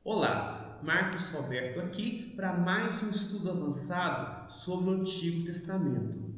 Olá, Marcos Roberto aqui para mais um estudo avançado sobre o Antigo Testamento.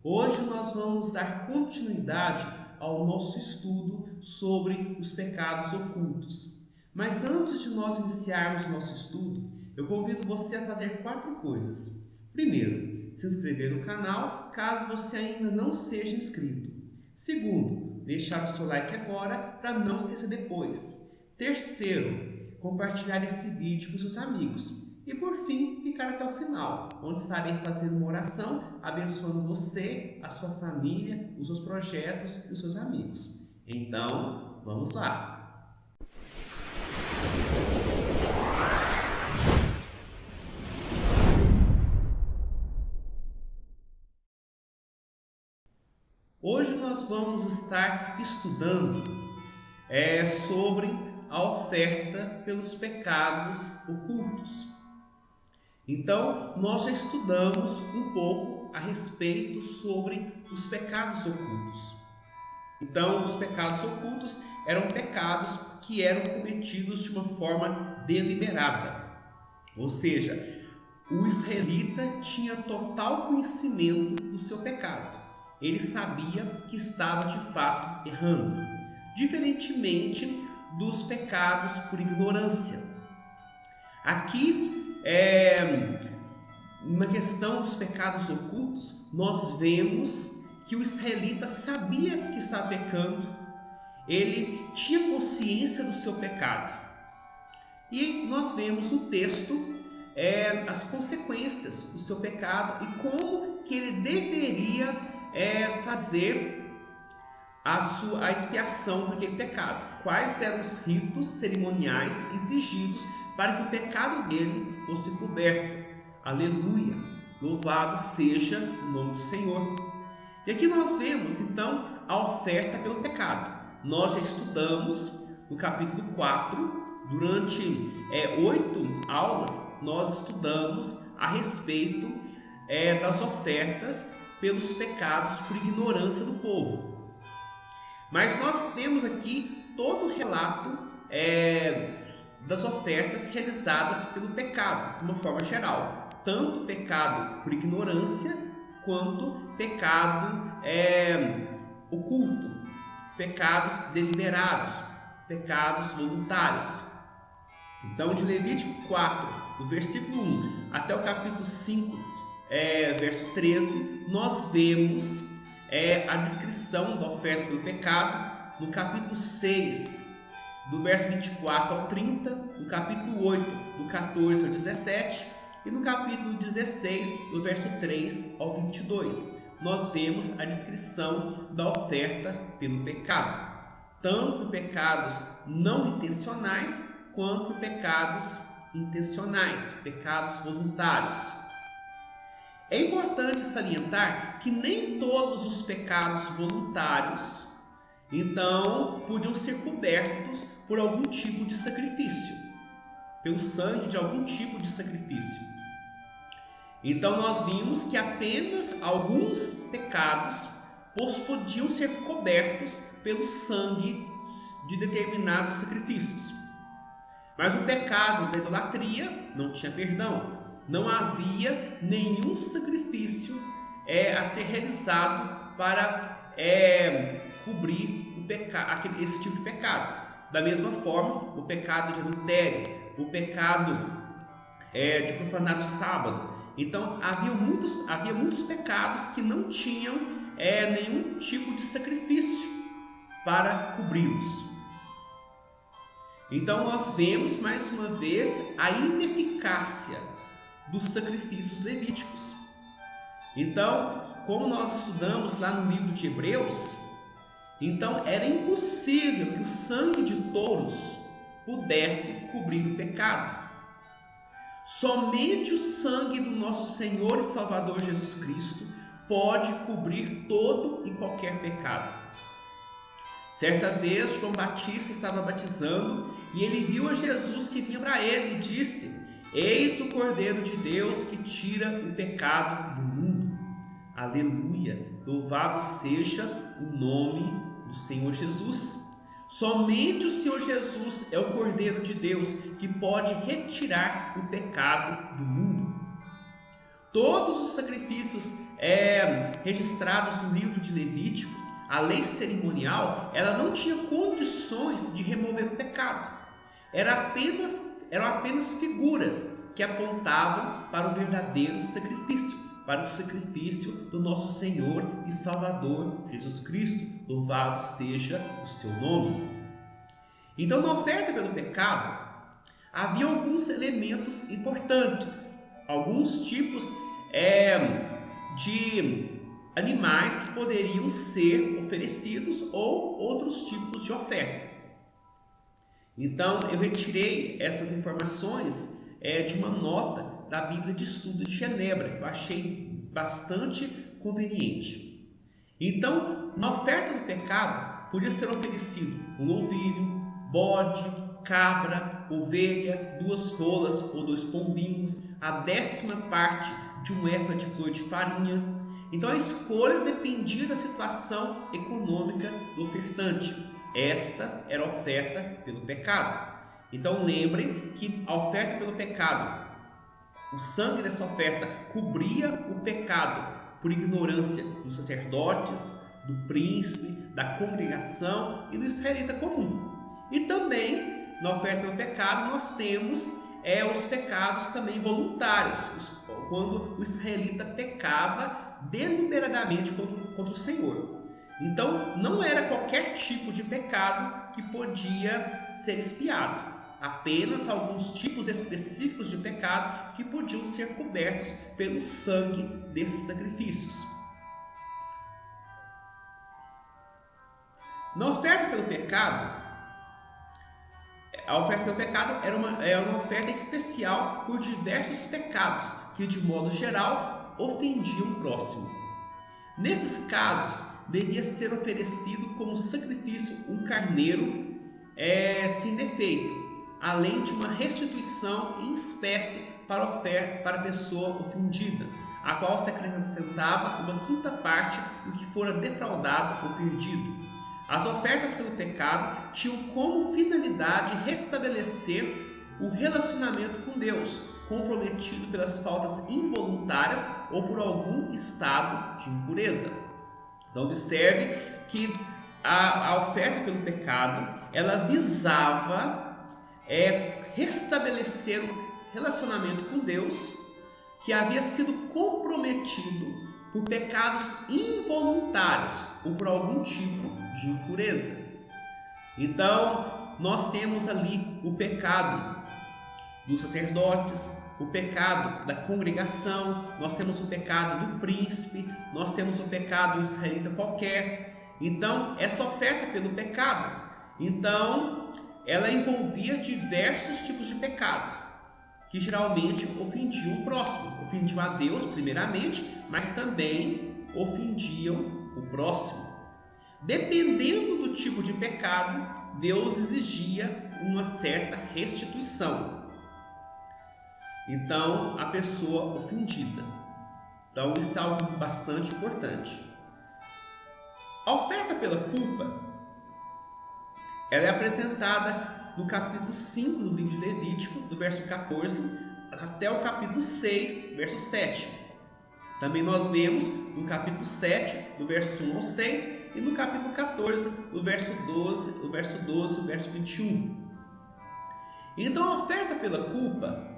Hoje nós vamos dar continuidade ao nosso estudo sobre os pecados ocultos. Mas antes de nós iniciarmos nosso estudo, eu convido você a fazer 4 coisas. Primeiro, se inscrever no canal caso você ainda não seja inscrito. Segundo, deixar o seu like agora para não esquecer depois. Terceiro, compartilhar esse vídeo com seus amigos. E por fim, ficar até o final, onde estarei fazendo uma oração, abençoando você, a sua família, os seus projetos e os seus amigos. Então, vamos lá! Hoje nós vamos estar estudando sobre a oferta pelos pecados ocultos. Então, nós já estudamos um pouco a respeito sobre os pecados ocultos. Então, os pecados ocultos eram pecados que eram cometidos de uma forma deliberada. Ou seja, o israelita tinha total conhecimento do seu pecado. Ele sabia que estava de fato errando, diferentemente dos pecados por ignorância. Aqui, na questão dos pecados ocultos, nós vemos que o israelita sabia que estava pecando, ele tinha consciência do seu pecado. E nós vemos no texto as consequências do seu pecado e como que ele deveria fazer a expiação por aquele pecado. Quais eram os ritos cerimoniais exigidos para que o pecado dele fosse coberto. Aleluia! Louvado seja o nome do Senhor. E aqui nós vemos então a oferta pelo pecado. Nós já estudamos no capítulo 4, durante 8 aulas, nós estudamos a respeito das ofertas pelos pecados por ignorância do povo. Mas nós temos aqui todo o relato das ofertas realizadas pelo pecado, de uma forma geral. Tanto pecado por ignorância, quanto pecado oculto, pecados deliberados, pecados voluntários. Então, de Levítico 4, do versículo 1 até o capítulo 5, verso 13, nós vemos a descrição da oferta pelo pecado. No capítulo 6, do verso 24 ao 30, no capítulo 8, do 14 ao 17, e no capítulo 16, do verso 3 ao 22, nós vemos a descrição da oferta pelo pecado, tanto por pecados não intencionais, quanto por pecados intencionais, pecados voluntários. É importante salientar que nem todos os pecados voluntários, então, podiam ser cobertos por algum tipo de sacrifício, pelo sangue de algum tipo de sacrifício. Então, nós vimos que apenas alguns pecados podiam ser cobertos pelo sangue de determinados sacrifícios. Mas o pecado da idolatria não tinha perdão. Não havia nenhum sacrifício a ser realizado para cobrir esse tipo de pecado. Da mesma forma, o pecado de adultério, o pecado de profanar o sábado. Então, havia muitos pecados que não tinham nenhum tipo de sacrifício para cobri-los. Então, nós vemos mais uma vez a ineficácia dos sacrifícios levíticos. Então, como nós estudamos lá no livro de Hebreus, então era impossível que o sangue de touros pudesse cobrir o pecado. Somente o sangue do nosso Senhor e Salvador Jesus Cristo pode cobrir todo e qualquer pecado. Certa vez, João Batista estava batizando e ele viu a Jesus que vinha para ele e disse: Eis o Cordeiro de Deus que tira o pecado do mundo. Aleluia! Louvado seja o nome do Senhor Jesus. Somente o Senhor Jesus é o Cordeiro de Deus que pode retirar o pecado do mundo. Todos os sacrifícios registrados no livro de Levítico, a lei cerimonial, ela não tinha condições de remover o pecado. Eram apenas figuras que apontavam para o verdadeiro sacrifício, para o sacrifício do nosso Senhor e Salvador Jesus Cristo. Louvado seja o seu nome. Então, na oferta pelo pecado, havia alguns elementos importantes, alguns tipos de animais que poderiam ser oferecidos ou outros tipos de ofertas. Então, eu retirei essas informações de uma nota da Bíblia de Estudo de Genebra, que eu achei bastante conveniente. Então, na oferta do pecado, podia ser oferecido um novilho, bode, cabra, ovelha, 2 rolas ou 2 pombinhos, a 10ª parte de um éfa de flor de farinha. Então, a escolha dependia da situação econômica do ofertante. Esta era a oferta pelo pecado. Então, lembrem que a oferta pelo pecado, o sangue dessa oferta cobria o pecado por ignorância dos sacerdotes, do príncipe, da congregação e do israelita comum. E também, na oferta pelo pecado, nós temos os pecados também voluntários, quando o israelita pecava deliberadamente contra o Senhor. Então, não era qualquer tipo de pecado que podia ser expiado. Apenas alguns tipos específicos de pecado que podiam ser cobertos pelo sangue desses sacrifícios. Na oferta pelo pecado, a oferta pelo pecado era uma oferta especial por diversos pecados que, de modo geral, ofendiam o próximo. Nesses casos, devia ser oferecido como sacrifício um carneiro sem defeito, além de uma restituição em espécie para a pessoa ofendida, a qual se acrescentava uma 5ª parte do que fora defraudado ou perdido. As ofertas pelo pecado tinham como finalidade restabelecer o relacionamento com Deus, comprometido pelas faltas involuntárias ou por algum estado de impureza. Então, observe que a oferta pelo pecado, ela visava restabelecer o relacionamento com Deus que havia sido comprometido por pecados involuntários ou por algum tipo de impureza. Então, nós temos ali o pecado dos sacerdotes, o pecado da congregação, nós temos o pecado do príncipe, nós temos o pecado do israelita qualquer. Então, essa oferta pelo pecado, então, ela envolvia diversos tipos de pecado, que geralmente ofendiam o próximo, ofendiam a Deus primeiramente, mas também ofendiam o próximo. Dependendo do tipo de pecado, Deus exigia uma certa restituição. Então, a pessoa ofendida. Então, isso é algo bastante importante. A oferta pela culpa, ela é apresentada no capítulo 5 do livro de Levítico, do verso 14 até o capítulo 6, verso 7. Também nós vemos no capítulo 7, do verso 1 ao 6, e no capítulo 14, do verso 12, o verso 21. Então, a oferta pela culpa,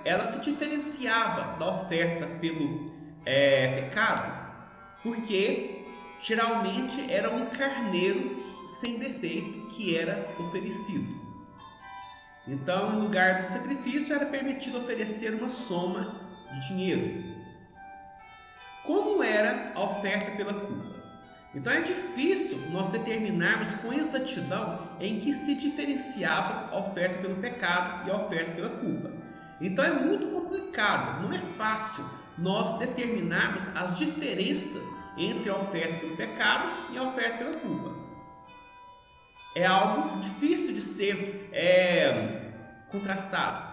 ela se diferenciava da oferta pelo pecado, porque geralmente era um carneiro sem defeito que era oferecido. Então, em lugar do sacrifício, era permitido oferecer uma soma de dinheiro. Como era a oferta pela culpa? Então, é difícil nós determinarmos com exatidão em que se diferenciava a oferta pelo pecado e a oferta pela culpa. Então, é muito complicado, não é fácil nós determinarmos as diferenças entre a oferta pelo pecado e a oferta pela culpa. É algo difícil de ser contrastado.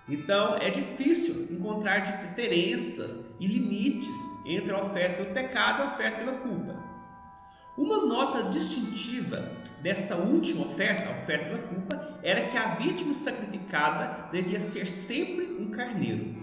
Então, é difícil encontrar diferenças e limites entre a oferta pelo pecado e a oferta pela culpa. Uma nota distintiva dessa última oferta, a oferta pela culpa, era que a vítima sacrificada devia ser sempre um carneiro.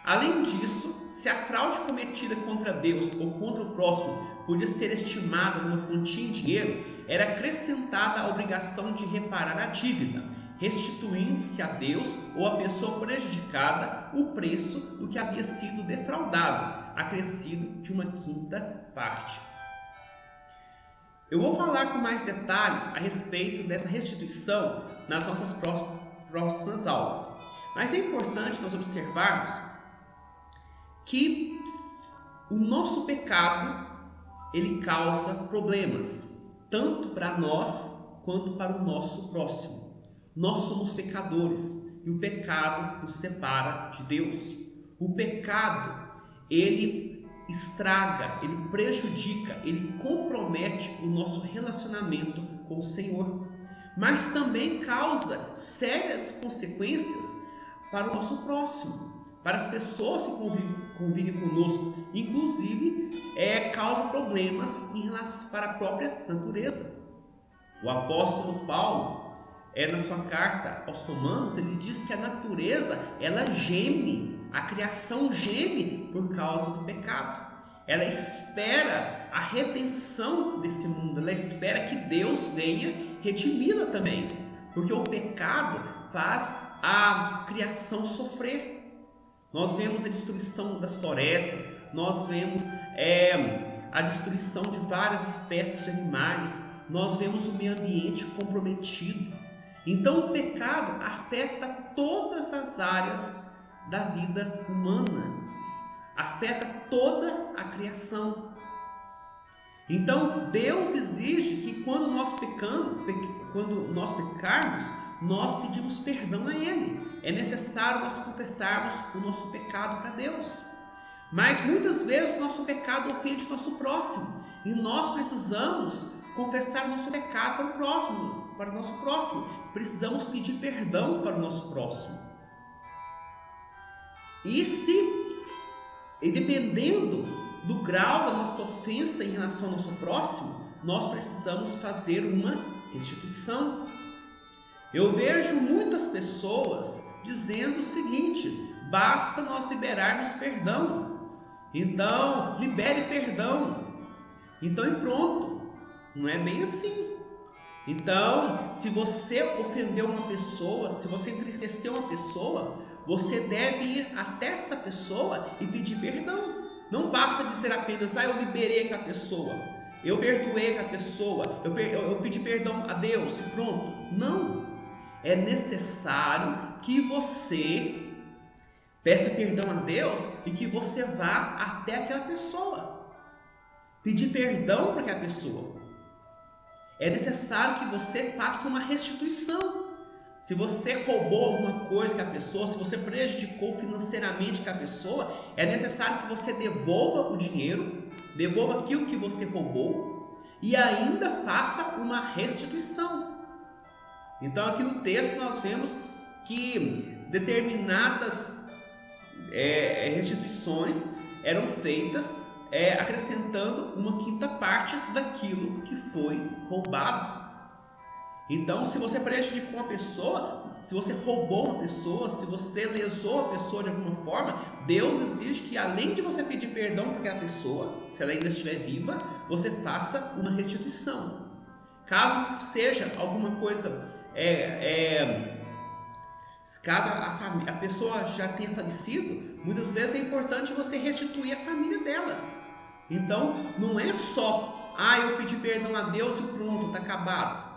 Além disso, se a fraude cometida contra Deus ou contra o próximo podia ser estimada numa quantia em dinheiro, era acrescentada a obrigação de reparar a dívida, restituindo-se a Deus ou a pessoa prejudicada o preço do que havia sido defraudado, acrescido de uma quinta parte. Eu vou falar com mais detalhes a respeito dessa restituição nas nossas próximas aulas. Mas é importante nós observarmos que o nosso pecado, ele causa problemas, tanto para nós quanto para o nosso próximo. Nós somos pecadores e o pecado nos separa de Deus. O pecado, ele estraga, ele prejudica, ele compromete o nosso relacionamento com o Senhor, mas também causa sérias consequências para o nosso próximo, para as pessoas que convivem conosco, inclusive causa problemas em relação para a própria natureza. O apóstolo Paulo, na sua carta aos Romanos, ele diz que a natureza, ela geme, a criação geme por causa do pecado. Ela espera a redenção desse mundo, ela espera que Deus venha redimi-la também, porque o pecado faz a criação sofrer. Nós vemos a destruição das florestas, nós vemos a destruição de várias espécies de animais, nós vemos o meio ambiente comprometido. Então o pecado afeta todas as áreas da vida humana, afeta toda a criação. Então Deus exige que quando nós pecarmos, nós pedimos perdão a Ele. É necessário nós confessarmos o nosso pecado para Deus. Mas muitas vezes o nosso pecado ofende o nosso próximo, e nós precisamos confessar o nosso pecado para o nosso próximo. Precisamos pedir perdão para o nosso próximo. E dependendo do grau da nossa ofensa em relação ao nosso próximo, nós precisamos fazer uma restituição. Eu vejo muitas pessoas dizendo o seguinte: basta nós liberarmos perdão. Então, libere perdão. Então, e pronto. Não é bem assim. Então, se você ofendeu uma pessoa, se você entristeceu uma pessoa, você deve ir até essa pessoa e pedir perdão. Não basta dizer apenas: eu liberei aquela pessoa, eu perdoei aquela pessoa, eu pedi perdão a Deus e pronto. Não. É necessário que você peça perdão a Deus e que você vá até aquela pessoa. Pedir perdão para aquela pessoa. É necessário que você faça uma restituição. Se você roubou alguma coisa que a pessoa, se você prejudicou financeiramente que a pessoa, é necessário que você devolva o dinheiro, devolva aquilo que você roubou e ainda faça uma restituição. Então aqui no texto nós vemos que determinadas restituições eram feitas acrescentando uma quinta parte daquilo que foi roubado. Então, se você prejudicou uma pessoa, se você roubou uma pessoa, se você lesou a pessoa de alguma forma, Deus exige que, além de você pedir perdão para aquela pessoa, se ela ainda estiver viva, você faça uma restituição. Caso seja alguma coisa, caso a pessoa já tenha falecido, muitas vezes é importante você restituir a família dela. Então, não é só, eu pedi perdão a Deus e pronto, está acabado.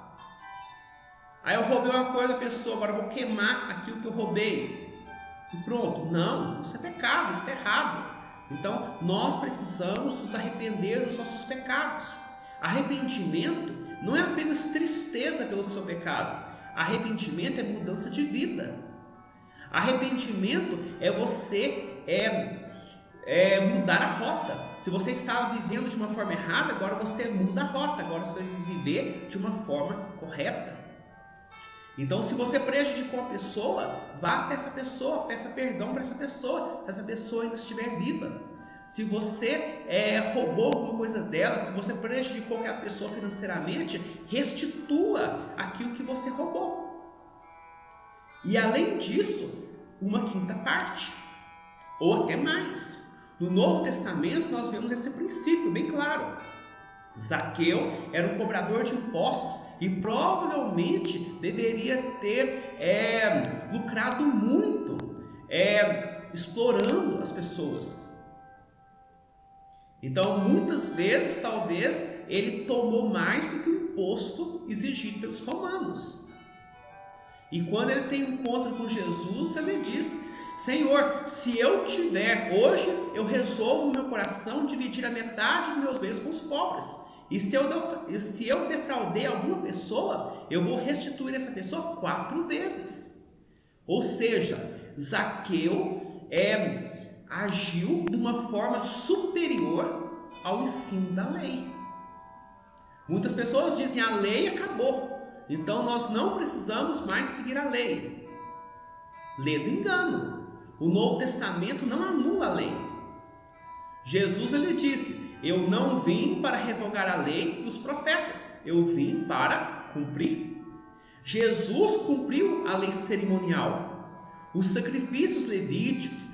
Eu roubei uma coisa da pessoa, agora eu vou queimar aquilo que eu roubei e pronto. Não, isso é pecado, isso é errado. Então, nós precisamos nos arrepender dos nossos pecados. Arrependimento não é apenas tristeza pelo seu pecado. Arrependimento é mudança de vida. Arrependimento é você mudar a rota. Se você estava vivendo de uma forma errada, agora você muda a rota. Agora você vai viver de uma forma correta. Então, se você prejudicou a pessoa, vá até essa pessoa, peça perdão para essa pessoa, se essa pessoa ainda estiver viva. se você roubou alguma coisa dela, se você prejudicou aquela pessoa financeiramente, restitua aquilo que você roubou. E além disso, uma quinta parte, ou até mais. No Novo Testamento nós vemos esse princípio bem claro. Zaqueu era um cobrador de impostos e provavelmente deveria ter lucrado muito, explorando as pessoas. Então, muitas vezes, talvez, ele tomou mais do que o imposto exigido pelos romanos. E quando ele tem um encontro com Jesus, ele diz: Senhor, se eu tiver, hoje eu resolvo no meu coração dividir a metade dos meus bens com os pobres. E se eu defraudei alguma pessoa, eu vou restituir essa pessoa 4 vezes. Ou seja, Zaqueu agiu de uma forma superior ao ensino da lei. Muitas pessoas dizem: a lei acabou, então nós não precisamos mais seguir a lei. Lê do engano. O Novo Testamento não anula a lei. Jesus ele disse: eu não vim para revogar a lei e os profetas, eu vim para cumprir. Jesus cumpriu a lei cerimonial. Os sacrifícios levíticos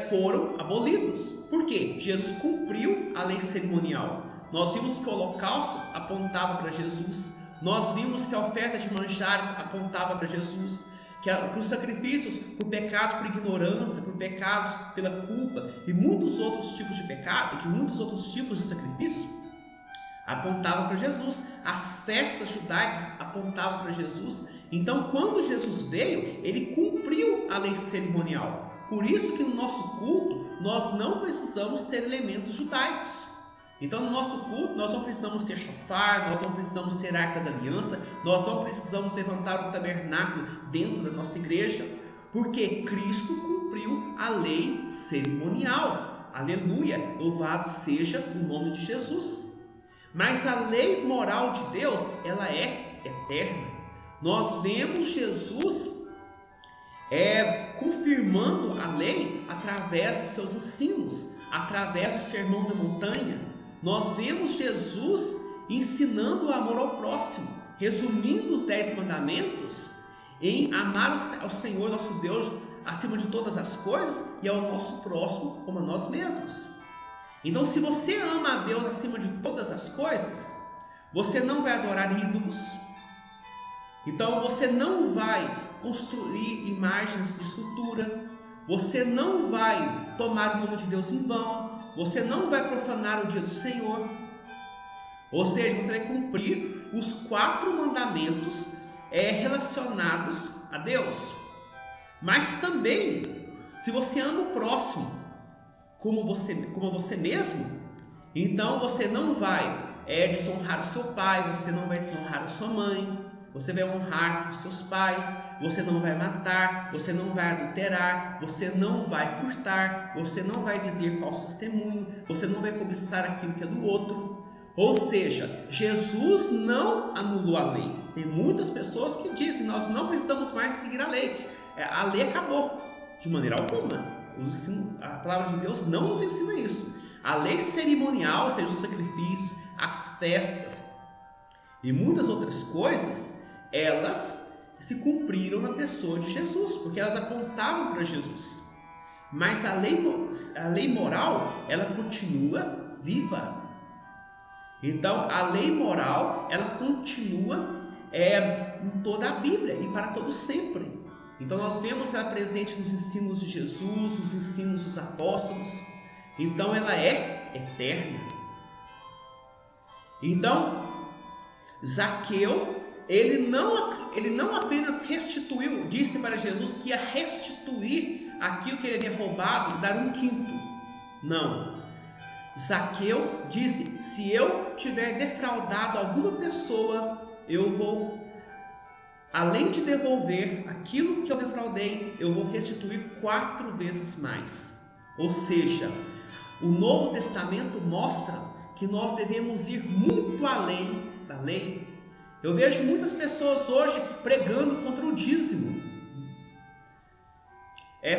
foram abolidos. Por quê? Jesus cumpriu a lei cerimonial. Nós vimos que o holocausto apontava para Jesus. Nós vimos que a oferta de manjares apontava para Jesus. Que os sacrifícios por pecados por ignorância, por pecados pela culpa e muitos outros tipos de pecado, de muitos outros tipos de sacrifícios, apontavam para Jesus. As festas judaicas apontavam para Jesus. Então, quando Jesus veio, ele cumpriu a lei cerimonial. Por isso que no nosso culto nós não precisamos ter elementos judaicos. Então, no nosso culto, nós não precisamos ter shofar, nós não precisamos ter arca da aliança, nós não precisamos levantar o tabernáculo dentro da nossa igreja, porque Cristo cumpriu a lei cerimonial. Aleluia! Louvado seja o nome de Jesus. Mas a lei moral de Deus, ela é eterna. Nós vemos Jesus confirmando a lei através dos seus ensinos, através do Sermão da Montanha. Nós vemos Jesus ensinando o amor ao próximo, resumindo os 10 mandamentos em amar ao Senhor nosso Deus acima de todas as coisas e ao nosso próximo como a nós mesmos. Então, se você ama a Deus acima de todas as coisas, você não vai adorar ídolos. Então, você não vai construir imagens de escultura. Você não vai tomar o nome de Deus em vão. Você não vai profanar o dia do Senhor. Ou seja, você vai cumprir os 4 mandamentos relacionados a Deus. Mas também, se você ama o próximo como você mesmo, então você não vai desonrar o seu pai, você não vai desonrar a sua mãe, você vai honrar os seus pais, você não vai matar, você não vai adulterar, você não vai furtar, você não vai dizer falso testemunho, você não vai cobiçar aquilo que é do outro. Ou seja, Jesus não anulou a lei. Tem muitas pessoas que dizem: nós não precisamos mais seguir a lei acabou. De maneira alguma. A palavra de Deus não nos ensina isso. A lei cerimonial, ou seja, os sacrifícios, as festas e muitas outras coisas, elas se cumpriram na pessoa de Jesus, porque elas apontavam para Jesus. Mas a lei moral, ela continua viva. Então, a lei moral, ela continua em toda a Bíblia e para todo sempre. Então, nós vemos ela presente nos ensinos de Jesus, nos ensinos dos apóstolos. Então, ela é eterna. Então, Zaqueu, ele não apenas restituiu, disse para Jesus que ia restituir aquilo que ele havia roubado e dar 1/5. Não. Zaqueu disse: se eu tiver defraudado alguma pessoa, eu vou, além de devolver aquilo que eu defraudei, eu vou restituir 4 vezes mais. Ou seja, o Novo Testamento mostra que nós devemos ir muito além da lei. Eu vejo muitas pessoas hoje pregando contra o dízimo,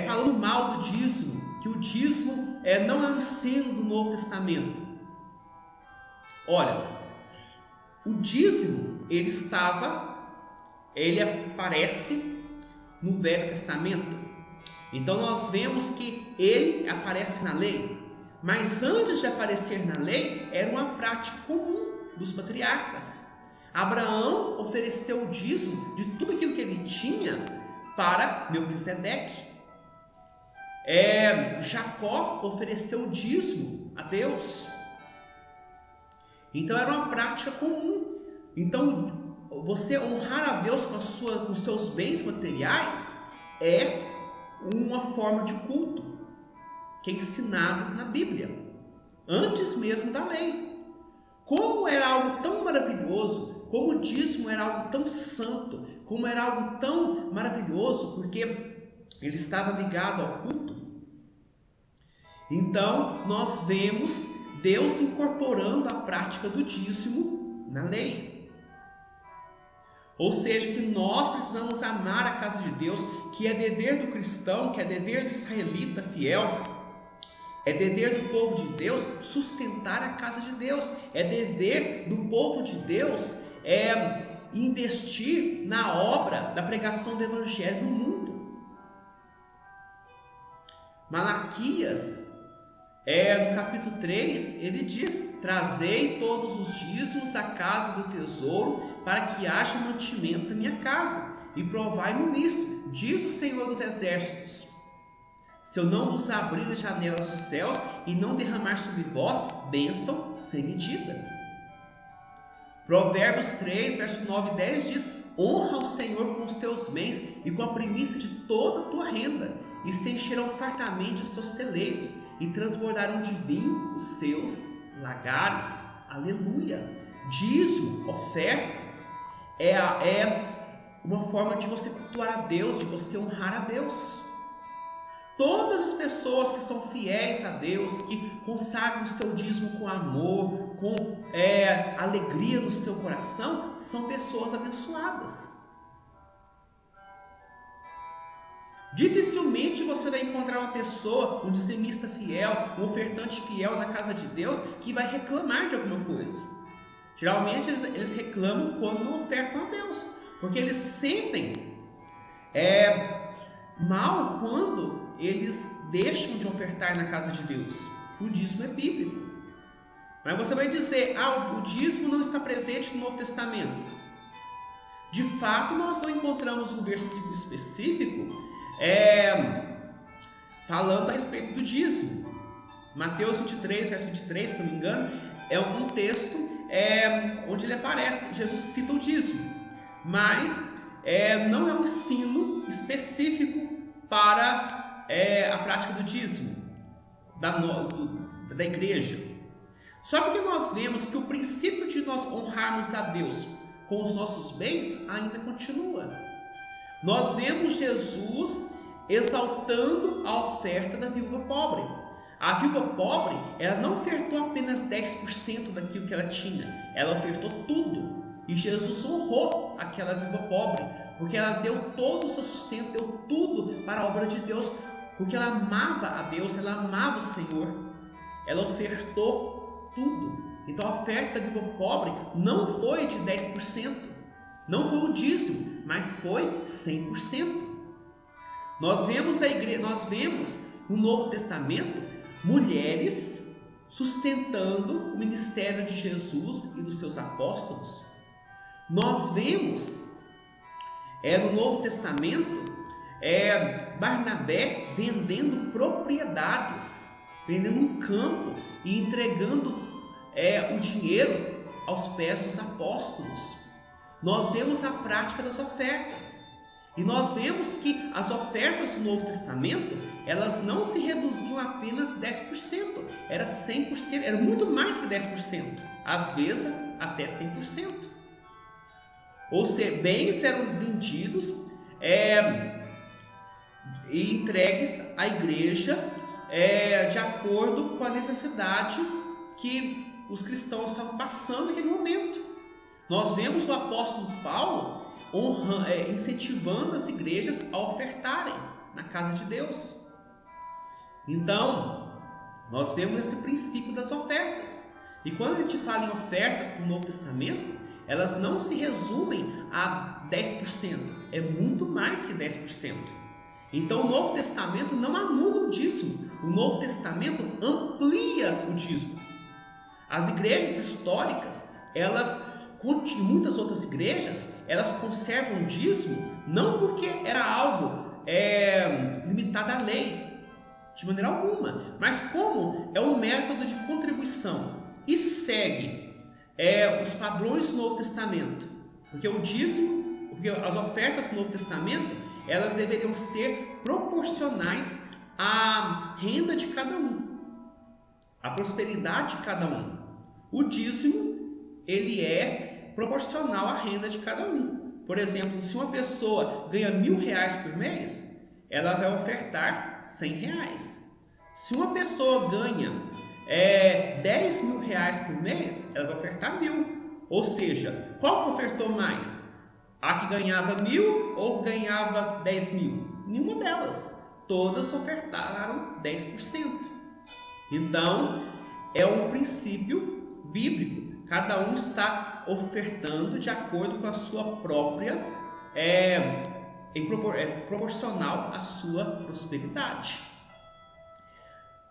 falando mal do dízimo, que o dízimo não é o ensino do Novo Testamento. Olha, o dízimo, ele aparece no Velho Testamento. Então nós vemos que ele aparece na lei. Mas antes de aparecer na lei, era uma prática comum dos patriarcas. Abraão ofereceu o dízimo de tudo aquilo que ele tinha para Melquisedeque. Jacó ofereceu o dízimo a Deus. Então era uma prática comum. Então você honrar a Deus com os seus bens materiais é uma forma de culto que é ensinado na Bíblia, antes mesmo da lei. Como era algo tão maravilhoso, como o dízimo era algo tão santo, como era algo tão maravilhoso, porque ele estava ligado ao culto. Então nós vemos Deus incorporando a prática do dízimo na lei. Ou seja, que nós precisamos amar a casa de Deus, que é dever do cristão, que é dever do israelita fiel, é dever do povo de Deus sustentar a casa de Deus, é dever do povo de Deus investir na obra da pregação do Evangelho no mundo. Malaquias, no capítulo 3, ele diz: trazei todos os dízimos da casa do tesouro, para que haja mantimento na minha casa, e provai-me nisto, diz o Senhor dos Exércitos, se eu não vos abrir as janelas dos céus e não derramar sobre vós bênção sem medida. Provérbios 3, verso 9 e 10 diz: honra ao Senhor com os teus bens e com a primícia de toda a tua renda, e se encherão fartamente os seus celeiros, e transbordarão de vinho os seus lagares. Aleluia! Dízimo, ofertas, é uma forma de você cultuar a Deus, de você honrar a Deus. Todas as pessoas que são fiéis a Deus, que consagram o seu dízimo com amor, com alegria no seu coração, são pessoas abençoadas. Dificilmente você vai encontrar uma pessoa, um dizimista fiel, um ofertante fiel na casa de Deus, que vai reclamar de alguma coisa. Geralmente eles reclamam quando não ofertam a Deus, porque eles sentem mal quando eles deixam de ofertar na casa de Deus. O dízimo é bíblico. Mas você vai dizer: o dízimo não está presente no Novo Testamento. De fato, nós não encontramos um versículo específico falando a respeito do dízimo. Mateus 23, verso 23, se não me engano, é um texto onde ele aparece. Jesus cita o dízimo, mas não é um ensino específico para a prática do dízimo da igreja. Só que nós vemos que o princípio de nós honrarmos a Deus com os nossos bens ainda continua. Nós vemos Jesus exaltando a oferta da viúva pobre. A viúva pobre, ela não ofertou apenas 10% daquilo que ela tinha, ela ofertou tudo. E Jesus honrou aquela viúva pobre, porque ela deu todo o seu sustento, deu tudo para a obra de Deus, porque ela amava a Deus, ela amava o Senhor, ela ofertou tudo. Então a oferta da viúva pobre não foi de 10%, não foi o dízimo, mas foi 100%. Nós vemos no Novo Testamento mulheres sustentando o ministério de Jesus e dos seus apóstolos. Nós vemos no Novo Testamento Barnabé vendendo propriedades, vendendo um campo e entregando o dinheiro aos pés dos apóstolos. Nós vemos a prática das ofertas. E nós vemos que as ofertas do Novo Testamento, elas não se reduziam a apenas 10%, era 100%, era muito mais que 10%, às vezes até 100%. Ou seja, bens eram vendidos e entregues à igreja de acordo com a necessidade que os cristãos estavam passando naquele momento. Nós vemos o apóstolo Paulo incentivando as igrejas a ofertarem na casa de Deus. Então, nós vemos esse princípio das ofertas. E quando a gente fala em oferta do Novo Testamento, elas não se resumem a 10%, é muito mais que 10%. Então o Novo Testamento não anula o dízimo, o Novo Testamento amplia o dízimo. As igrejas históricas, muitas outras igrejas, elas conservam o dízimo não porque era algo limitado à lei, de maneira alguma, mas como é um método de contribuição e segue os padrões do Novo Testamento, porque o dízimo, porque as ofertas do Novo Testamento, elas deveriam ser proporcionais à renda de cada um, à prosperidade de cada um. O dízimo, ele é proporcional à renda de cada um. Por exemplo, se uma pessoa ganha R$1.000 por mês, ela vai ofertar R$100. Se uma pessoa ganha R$10.000 por mês, ela vai ofertar 1.000. Ou seja, qual que ofertou mais? A que ganhava 1.000 ou ganhava 10.000? Nenhuma delas. Todas ofertaram 10%. Então, é um princípio bíblico. Cada um está ofertando de acordo com a sua própria, proporcional à sua prosperidade.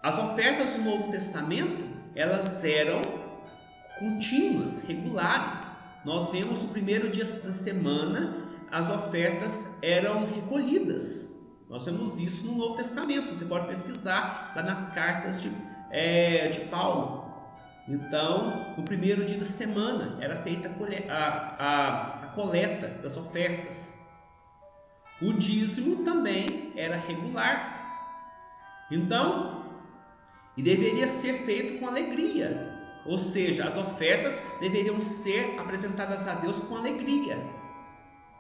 As ofertas do Novo Testamento, elas eram contínuas, regulares. Nós vemos no primeiro dia da semana, as ofertas eram recolhidas. Nós vemos isso no Novo Testamento. Você pode pesquisar lá nas cartas de Paulo. Então, no primeiro dia da semana era feita a coleta das ofertas. O dízimo também era regular. Então, e deveria ser feito com alegria. Ou seja, as ofertas deveriam ser apresentadas a Deus com alegria.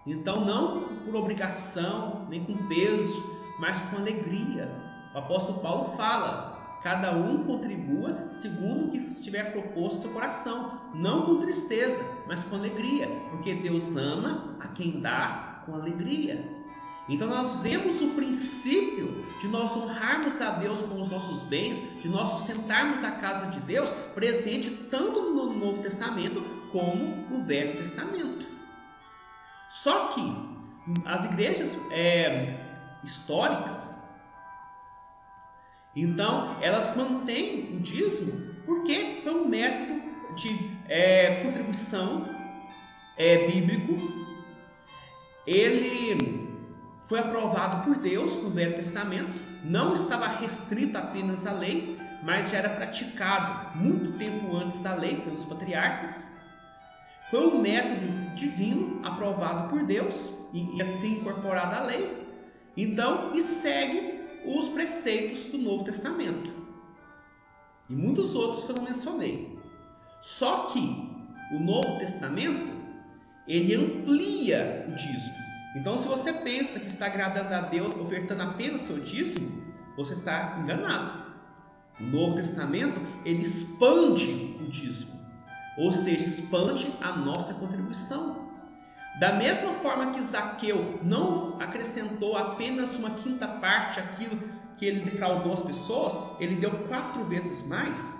Então, não por obrigação, nem com peso, mas com alegria. O apóstolo Paulo fala: cada um contribua segundo o que estiver proposto no seu coração, não com tristeza, mas com alegria, porque Deus ama a quem dá com alegria. Então nós vemos o princípio de nós honrarmos a Deus com os nossos bens, de nós sustentarmos a casa de Deus, presente tanto no Novo Testamento como no Velho Testamento. Só que as igrejas históricas, então, elas mantêm o dízimo porque foi um método de contribuição bíblico. Ele foi aprovado por Deus no Velho Testamento, não estava restrito apenas à lei, mas já era praticado muito tempo antes da lei pelos patriarcas. Foi um método divino aprovado por Deus e assim incorporado à lei. Então, e segue os preceitos do Novo Testamento e muitos outros que eu não mencionei. Só que o Novo Testamento, ele amplia o dízimo. Então, se você pensa que está agradando a Deus ofertando apenas seu dízimo, você está enganado. O Novo Testamento, ele expande o dízimo, ou seja, expande a nossa contribuição. Da mesma forma que Zaqueu não acrescentou apenas uma quinta parte daquilo que ele defraudou as pessoas, ele deu 4 vezes mais.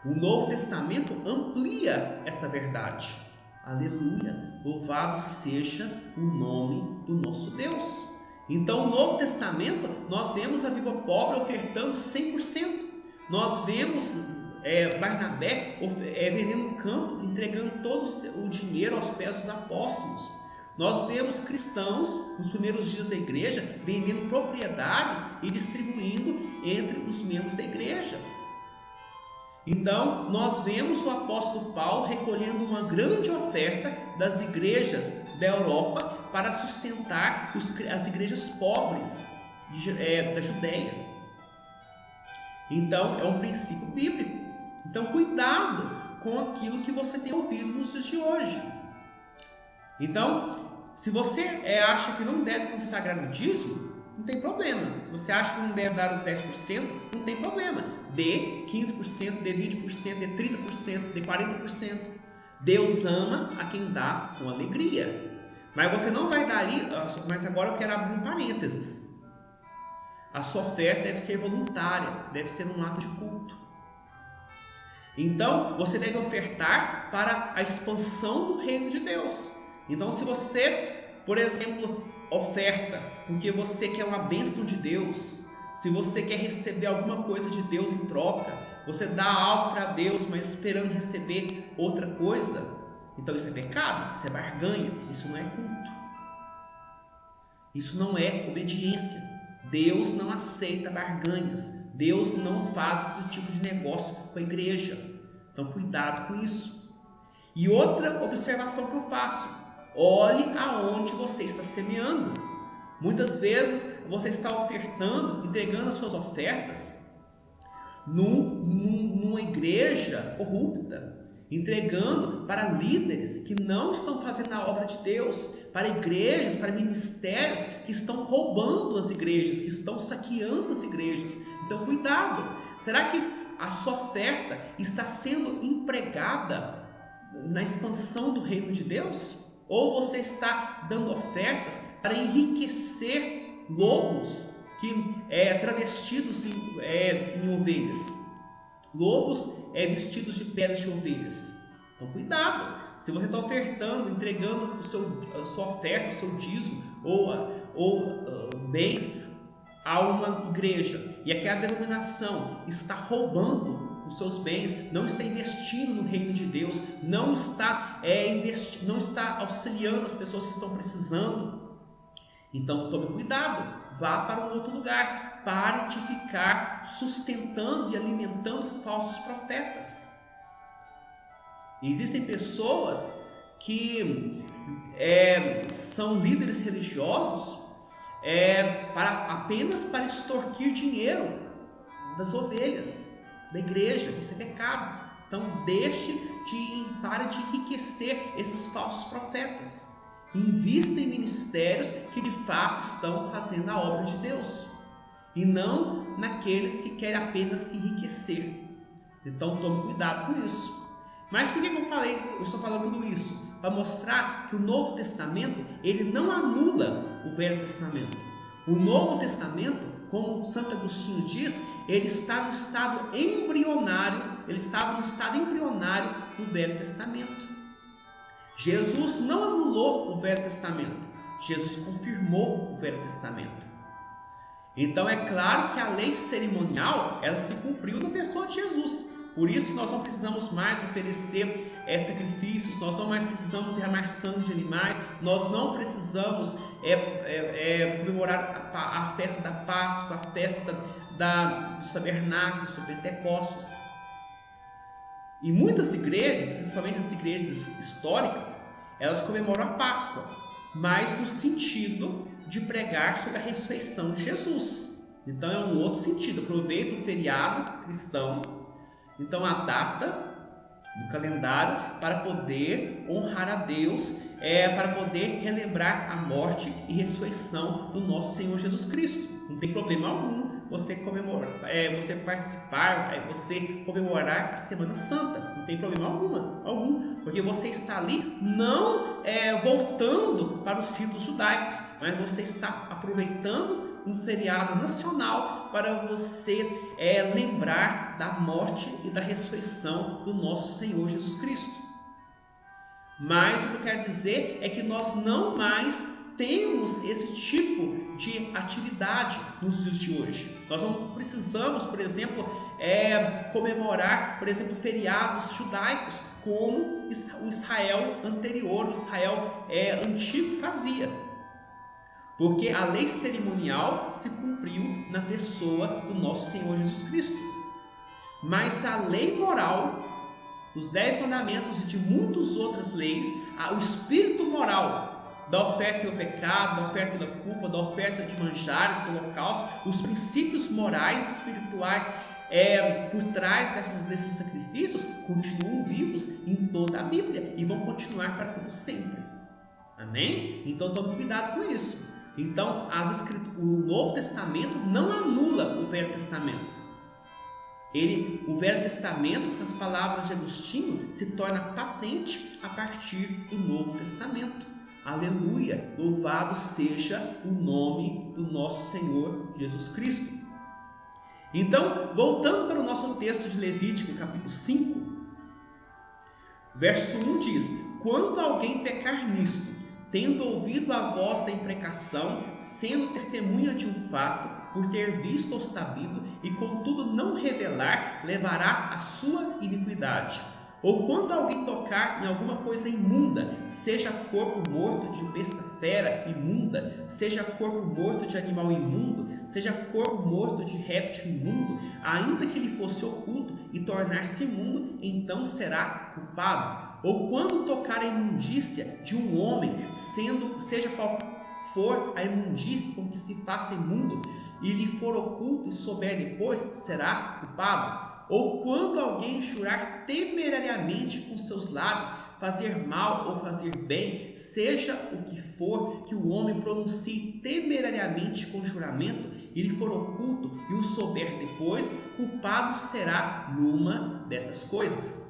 O Novo Testamento amplia essa verdade. Aleluia! Louvado seja o nome do nosso Deus. Então, no Novo Testamento, nós vemos a viúva pobre ofertando 100%. Nós vemos Barnabé vendendo um campo, entregando todo o dinheiro aos pés dos apóstolos. Nós vemos cristãos, nos primeiros dias da igreja, vendendo propriedades e distribuindo entre os membros da igreja. Então, nós vemos o apóstolo Paulo recolhendo uma grande oferta das igrejas da Europa para sustentar as igrejas pobres da Judéia. Então, é um princípio bíblico. Então, cuidado com aquilo que você tem ouvido nos dias de hoje. Então, se você acha que não deve consagrar o dízimo, não tem problema. Se você acha que não deve dar os 10%, não tem problema. Dê 15%, dê 20%, dê 30%, dê 40%. Deus ama a quem dá com alegria. Mas você não vai dar isso. Mas agora eu quero abrir um parênteses. A sua oferta deve ser voluntária, deve ser um ato de culto. Então, você deve ofertar para a expansão do reino de Deus. Então, se você, por exemplo, oferta porque você quer uma bênção de Deus, se você quer receber alguma coisa de Deus em troca, você dá algo para Deus, mas esperando receber outra coisa, então isso é pecado, isso é barganha, isso não é culto. Isso não é obediência. Deus não aceita barganhas. Deus não faz esse tipo de negócio com a igreja. Então, cuidado com isso. E outra observação que eu faço: olhe aonde você está semeando. Muitas vezes você está ofertando, entregando as suas ofertas numa igreja corrupta, entregando para líderes que não estão fazendo a obra de Deus, para igrejas, para ministérios que estão roubando as igrejas, que estão saqueando as igrejas. Então, cuidado. Será que a sua oferta está sendo empregada na expansão do reino de Deus? Ou você está dando ofertas para enriquecer lobos que travestidos em ovelhas? Lobos vestidos de peles de ovelhas. Então, cuidado. Se você está ofertando, entregando a sua oferta, o seu dízimo ou bens a uma igreja, e aquela denominação está roubando os seus bens, não está investindo no reino de Deus, não está auxiliando as pessoas que estão precisando, então tome cuidado, vá para um outro lugar, pare de ficar sustentando e alimentando falsos profetas. E existem pessoas que são líderes religiosos apenas para extorquir dinheiro das ovelhas da igreja. Isso é pecado. Então pare de enriquecer esses falsos profetas. Invista em ministérios que de fato estão fazendo a obra de Deus, e não naqueles que querem apenas se enriquecer. Então tome cuidado com isso. Mas por que eu estou falando tudo isso? Para mostrar que o Novo Testamento ele não anula o Velho Testamento. O Novo Testamento, como Santo Agostinho diz, ele está no estado embrionário, ele estava no estado embrionário do Velho Testamento. Jesus não anulou o Velho Testamento, Jesus confirmou o Velho Testamento. Então é claro que a lei cerimonial ela se cumpriu na pessoa de Jesus. Por isso nós não precisamos mais oferecer sacrifícios, nós não mais precisamos derramar sangue de animais, nós não precisamos comemorar a festa da Páscoa, a festa dos tabernáculos, dos Pentecostes. E muitas igrejas, principalmente as igrejas históricas, elas comemoram a Páscoa, mas no sentido de pregar sobre a ressurreição de Jesus. Então é um outro sentido, aproveita o feriado cristão, então a data do calendário para poder honrar a Deus, para poder relembrar a morte e ressurreição do nosso Senhor Jesus Cristo. Não tem problema algum você comemorar, você participar, você comemorar a Semana Santa. Não tem problema algum, porque você está ali não voltando para os ritos judaicos, mas você está aproveitando um feriado nacional para você lembrar da morte e da ressurreição do nosso Senhor Jesus Cristo. Mas o que eu quero dizer é que nós não mais temos esse tipo de atividade nos dias de hoje. Nós não precisamos, por exemplo, comemorar, por exemplo, feriados judaicos como o Israel anterior, o Israel antigo fazia. Porque a lei cerimonial se cumpriu na pessoa do nosso Senhor Jesus Cristo. Mas a lei moral, os 10 mandamentos e de muitas outras leis, o espírito moral da oferta pelo pecado, da oferta pela culpa, da oferta de manjares, do holocausto, os princípios morais e espirituais por trás desses sacrifícios continuam vivos em toda a Bíblia e vão continuar para todo sempre. Amém? Então tome cuidado com isso. Então o Novo Testamento não anula o Velho Testamento. O Velho Testamento, nas palavras de Agostinho, se torna patente a partir do Novo Testamento. Aleluia! Louvado seja o nome do nosso Senhor Jesus Cristo. Então, voltando para o nosso texto de Levítico, capítulo 5, verso 1 diz: quando alguém pecar nisto, tendo ouvido a voz da imprecação, sendo testemunha de um fato, por ter visto ou sabido, e contudo não revelar, levará a sua iniquidade. Ou quando alguém tocar em alguma coisa imunda, seja corpo morto de besta fera imunda, seja corpo morto de animal imundo, seja corpo morto de réptil imundo, ainda que ele fosse oculto e tornar-se imundo, então será culpado. Ou quando tocar a imundícia de um homem, seja qual for a imundícia com que se faça imundo, e lhe for oculto e souber depois, será culpado. Ou quando alguém jurar temerariamente com seus lábios, fazer mal ou fazer bem, seja o que for que o homem pronuncie temerariamente com juramento, e lhe for oculto e o souber depois, culpado será numa dessas coisas.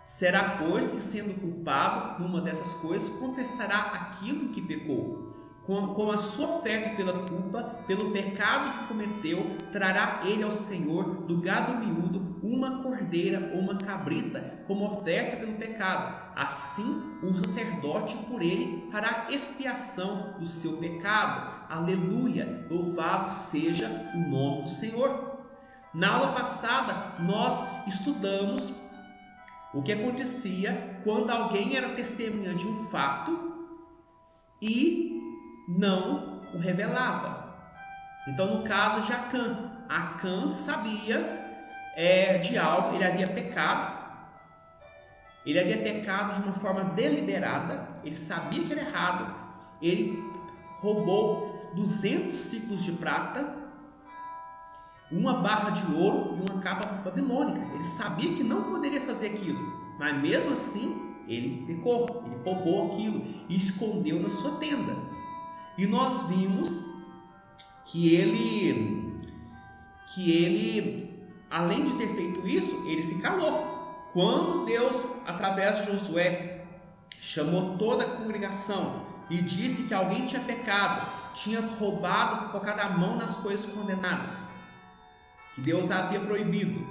Será, pois, que sendo culpado numa dessas coisas, confessará aquilo que pecou. Com a sua oferta pela culpa, pelo pecado que cometeu, trará ele ao Senhor do gado miúdo uma cordeira ou uma cabrita, como oferta pelo pecado. Assim, o sacerdote por ele fará expiação do seu pecado. Aleluia! Louvado seja o nome do Senhor. Na aula passada, nós estudamos o que acontecia quando alguém era testemunha de um fato e não o revelava. Então, no caso de Acã sabia de algo, ele havia pecado de uma forma deliberada, ele sabia que era errado, ele roubou 200 ciclos de prata, uma barra de ouro e uma capa babilônica. Ele sabia que não poderia fazer aquilo, mas mesmo assim ele pecou, ele roubou aquilo e escondeu na sua tenda. E nós vimos que ele, além de ter feito isso, ele se calou. Quando Deus, através de Josué, chamou toda a congregação e disse que alguém tinha pecado, tinha roubado, colocado a mão nas coisas condenadas, que Deus havia proibido,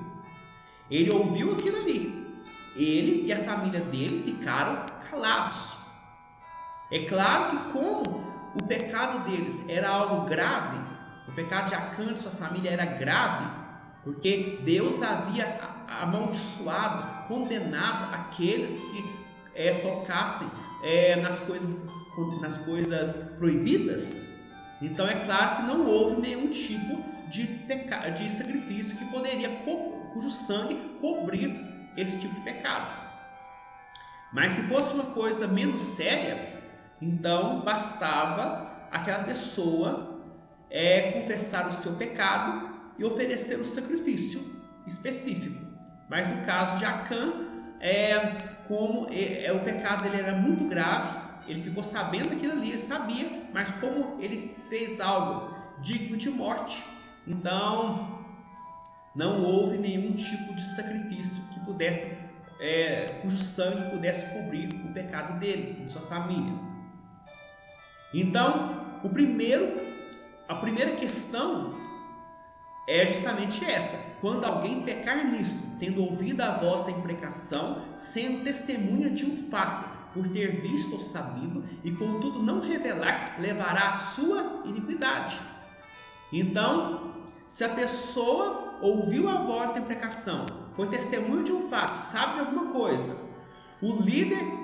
ele ouviu aquilo ali. Ele e a família dele ficaram calados. É claro que como o pecado deles era algo grave, o pecado de Acã e sua família era grave, porque Deus havia amaldiçoado, condenado aqueles que tocassem nas coisas proibidas. Então é claro que não houve nenhum tipo de sacrifício que poderia, cujo sangue cobrir esse tipo de pecado. Mas se fosse uma coisa menos séria, então bastava aquela pessoa confessar o seu pecado e oferecer o sacrifício específico. Mas no caso de Acã, como o pecado dele era muito grave, ele ficou sabendo daquilo ali, ele sabia, mas como ele fez algo digno de morte, então não houve nenhum tipo de sacrifício que pudesse, cujo sangue pudesse cobrir o pecado dele, de sua família. Então, a primeira questão é justamente essa: quando alguém pecar nisto, tendo ouvido a voz da imprecação, sendo testemunha de um fato, por ter visto ou sabido, e contudo não revelar, levará a sua iniquidade. Então, se a pessoa ouviu a voz da imprecação, foi testemunho de um fato, sabe de alguma coisa, o líder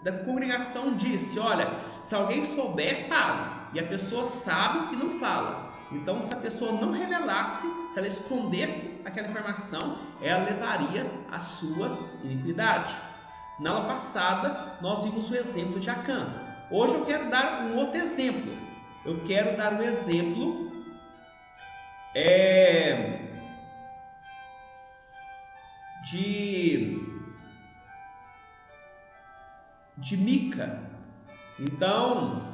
da congregação disse: olha, se alguém souber, fale. E a pessoa sabe e não fala. Então, se a pessoa não revelasse, se ela escondesse aquela informação, ela levaria a sua iniquidade. Na aula passada, nós vimos o exemplo de Acã. Hoje eu quero dar um outro exemplo. Eu quero dar o exemplo de Mica. Então,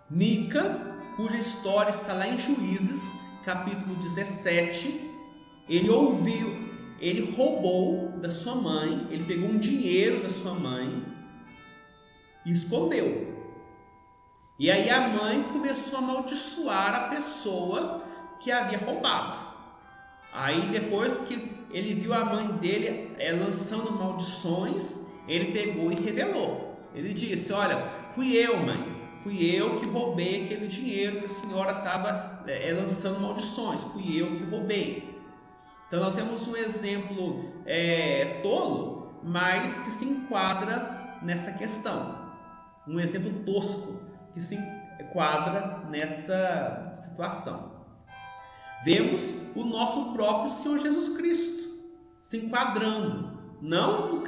Mica, cuja história está lá em Juízes, capítulo 17, ele roubou da sua mãe, ele pegou um dinheiro da sua mãe e escondeu. E aí a mãe começou a amaldiçoar a pessoa que havia roubado. Aí depois que ele viu a mãe dele lançando maldições, ele pegou e revelou. Ele disse: olha, fui eu, mãe. Fui eu que roubei aquele dinheiro que a senhora estava lançando maldições. Fui eu que roubei. Então nós temos um exemplo tolo, mas que se enquadra nessa questão. Um exemplo tosco que se enquadra nessa situação. Vemos o nosso próprio Senhor Jesus Cristo se enquadrando. Não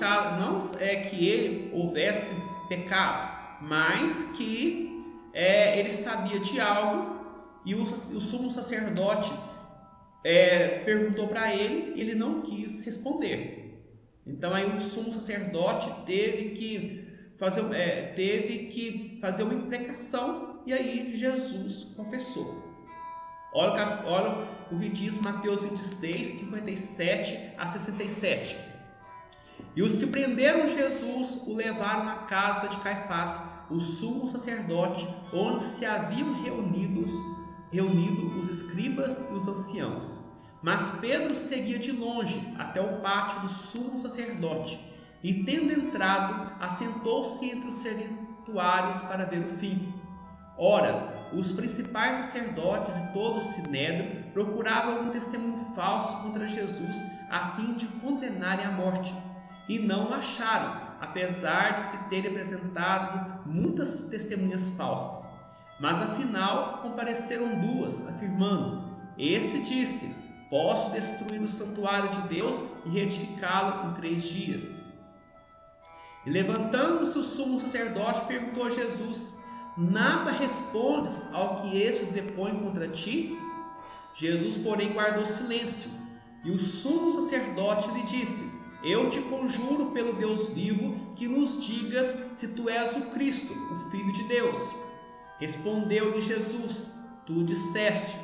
é que ele houvesse pecado, mas que ele sabia de algo e o sumo sacerdote perguntou para ele e ele não quis responder. Então aí o sumo sacerdote teve que fazer uma imprecação e aí Jesus confessou. Olha o que diz Mateus 26, 57 a 67. E os que prenderam Jesus o levaram à casa de Caifás, o sumo sacerdote, onde se haviam reunido os escribas e os anciãos. Mas Pedro seguia de longe até o pátio do sumo sacerdote, e tendo entrado, assentou-se entre os servidores para ver o fim. Ora, os principais sacerdotes e todo o sinédrio procuravam um testemunho falso contra Jesus, a fim de condenarem à morte, e não o acharam, apesar de se terem apresentado muitas testemunhas falsas. Mas afinal compareceram duas, afirmando: esse disse: posso destruir o santuário de Deus e reedificá-lo em 3 dias. E levantando-se o sumo sacerdote, perguntou a Jesus: nada respondes ao que estes depõem contra ti? Jesus, porém, guardou silêncio. E o sumo sacerdote lhe disse: eu te conjuro pelo Deus vivo que nos digas se tu és o Cristo, o Filho de Deus. Respondeu-lhe Jesus: tu disseste.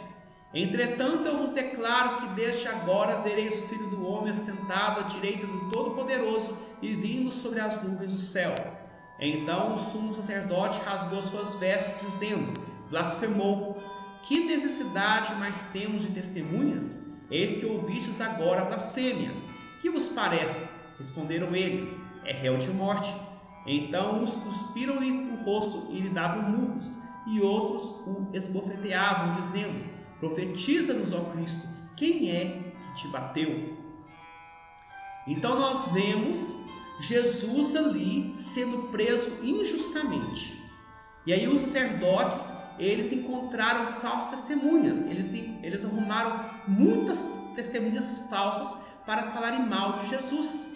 Entretanto, eu vos declaro que desde agora vereis o Filho do Homem assentado à direita do Todo-Poderoso e vindo sobre as nuvens do céu. Então o sumo sacerdote rasgou suas vestes, dizendo: blasfemou. Que necessidade mais temos de testemunhas? Eis que ouvistes agora a blasfêmia. Que vos parece? Responderam eles: é réu de morte. Então uns cuspiram-lhe no rosto e lhe davam murros, e outros o esbofeteavam, dizendo: profetiza-nos, ó Cristo, quem é que te bateu? Então nós vemos Jesus ali sendo preso injustamente. E aí os sacerdotes, eles encontraram falsas testemunhas. Eles arrumaram muitas testemunhas falsas para falarem mal de Jesus.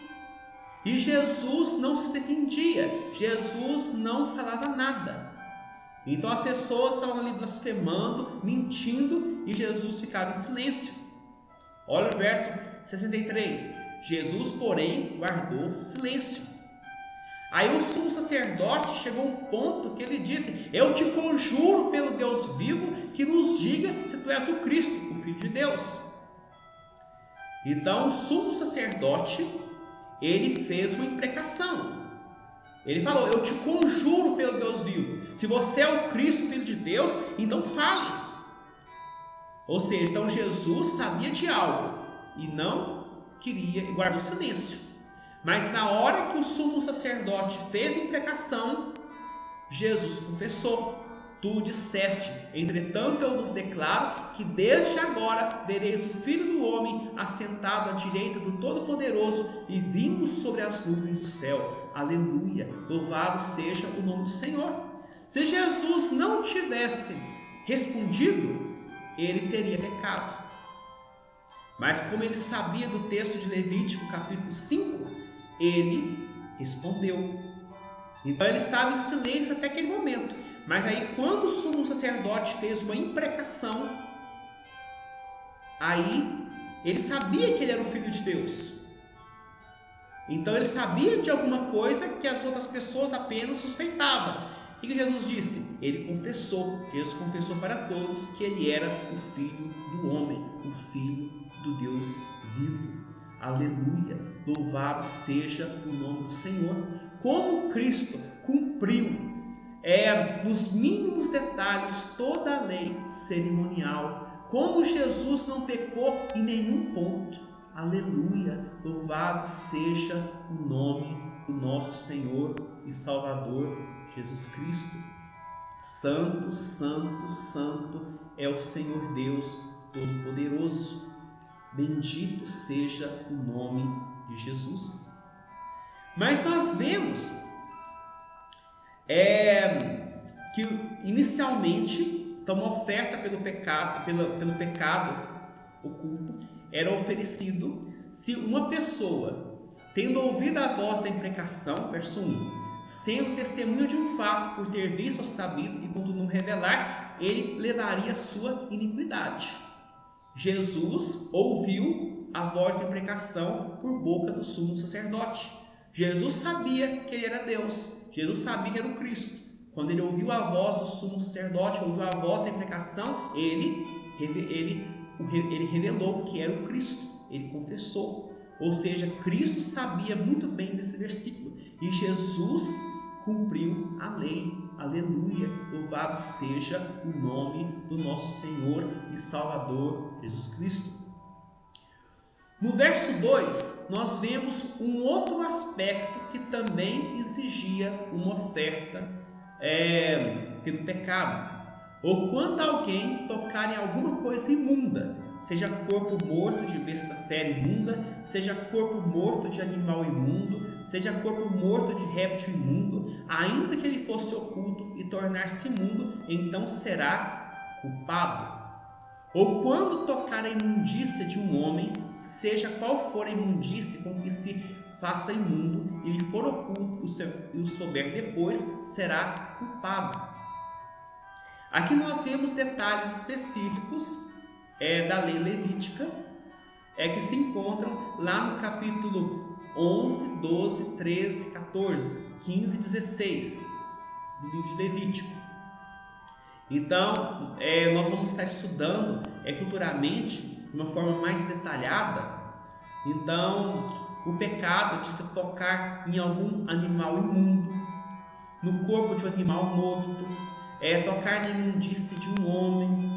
E Jesus não se defendia. Jesus não falava nada. Então as pessoas estavam ali blasfemando, mentindo, e Jesus ficava em silêncio. Olha o verso 63. Jesus, porém, guardou silêncio. Aí o sumo sacerdote chegou a um ponto que ele disse: eu te conjuro pelo Deus vivo que nos diga se tu és o Cristo, o Filho de Deus. Então o sumo sacerdote, ele fez uma imprecação. Ele falou: eu te conjuro pelo Deus vivo, se você é o Cristo, Filho de Deus, então fale. Ou seja, então Jesus sabia de algo e não queria e guardou silêncio. Mas na hora que o sumo sacerdote fez a imprecação, Jesus confessou: tu disseste, entretanto eu vos declaro que desde agora vereis o Filho do Homem assentado à direita do Todo-Poderoso e vindo sobre as nuvens do céu. Aleluia, louvado seja o nome do Senhor. Se Jesus não tivesse respondido, ele teria pecado. Mas como ele sabia do texto de Levítico capítulo 5, ele respondeu. Então ele estava em silêncio até aquele momento. Mas aí quando o sumo sacerdote fez uma imprecação, aí ele sabia que ele era o Filho de Deus. Então ele sabia de alguma coisa que as outras pessoas apenas suspeitavam. O que Jesus disse? Ele confessou. Jesus confessou para todos que ele era o Filho do homem, o Filho do Deus vivo. Aleluia! Louvado seja o nome do Senhor. Como Cristo cumpriu nos mínimos detalhes toda a lei cerimonial. Como Jesus não pecou em nenhum ponto. Aleluia! Louvado seja o nome do nosso Senhor e Salvador Jesus Cristo. Santo, santo, santo é o Senhor Deus Todo-Poderoso. Bendito seja o nome de Jesus. Mas nós vemos que inicialmente uma oferta pelo pecado oculto era oferecido se uma pessoa, tendo ouvido a voz da imprecação, verso 1, sendo testemunha de um fato por ter visto ou sabido e contudo não revelar, ele levaria a sua iniquidade. Jesus ouviu a voz da imprecação por boca do sumo sacerdote. Jesus sabia que ele era Deus. Jesus sabia que era o Cristo. Quando ele ouviu a voz do sumo sacerdote, ouviu a voz da imprecação, ele revelou que era o Cristo. Ele confessou. Ou seja, Cristo sabia muito bem desse versículo. E Jesus cumpriu a lei. Aleluia! Louvado seja o nome do nosso Senhor e Salvador Jesus Cristo. No verso 2, nós vemos um outro aspecto que também exigia uma oferta pelo pecado. Ou quando alguém tocar em alguma coisa imunda, seja corpo morto de besta fera imunda, seja corpo morto de animal imundo, seja corpo morto de réptil imundo, ainda que ele fosse oculto e tornar-se imundo, então será culpado. Ou quando tocar a imundícia de um homem, seja qual for a imundície com que se faça imundo, e lhe for oculto e o souber depois, será culpado. Aqui nós vemos detalhes específicos da lei levítica, que se encontram lá no capítulo 11, 12, 13, 14, 15 e 16 do livro de Levítico. Então, nós vamos estar estudando futuramente de uma forma mais detalhada. Então, o pecado de se tocar em algum animal imundo, no corpo de um animal morto, tocar na imundície de um homem,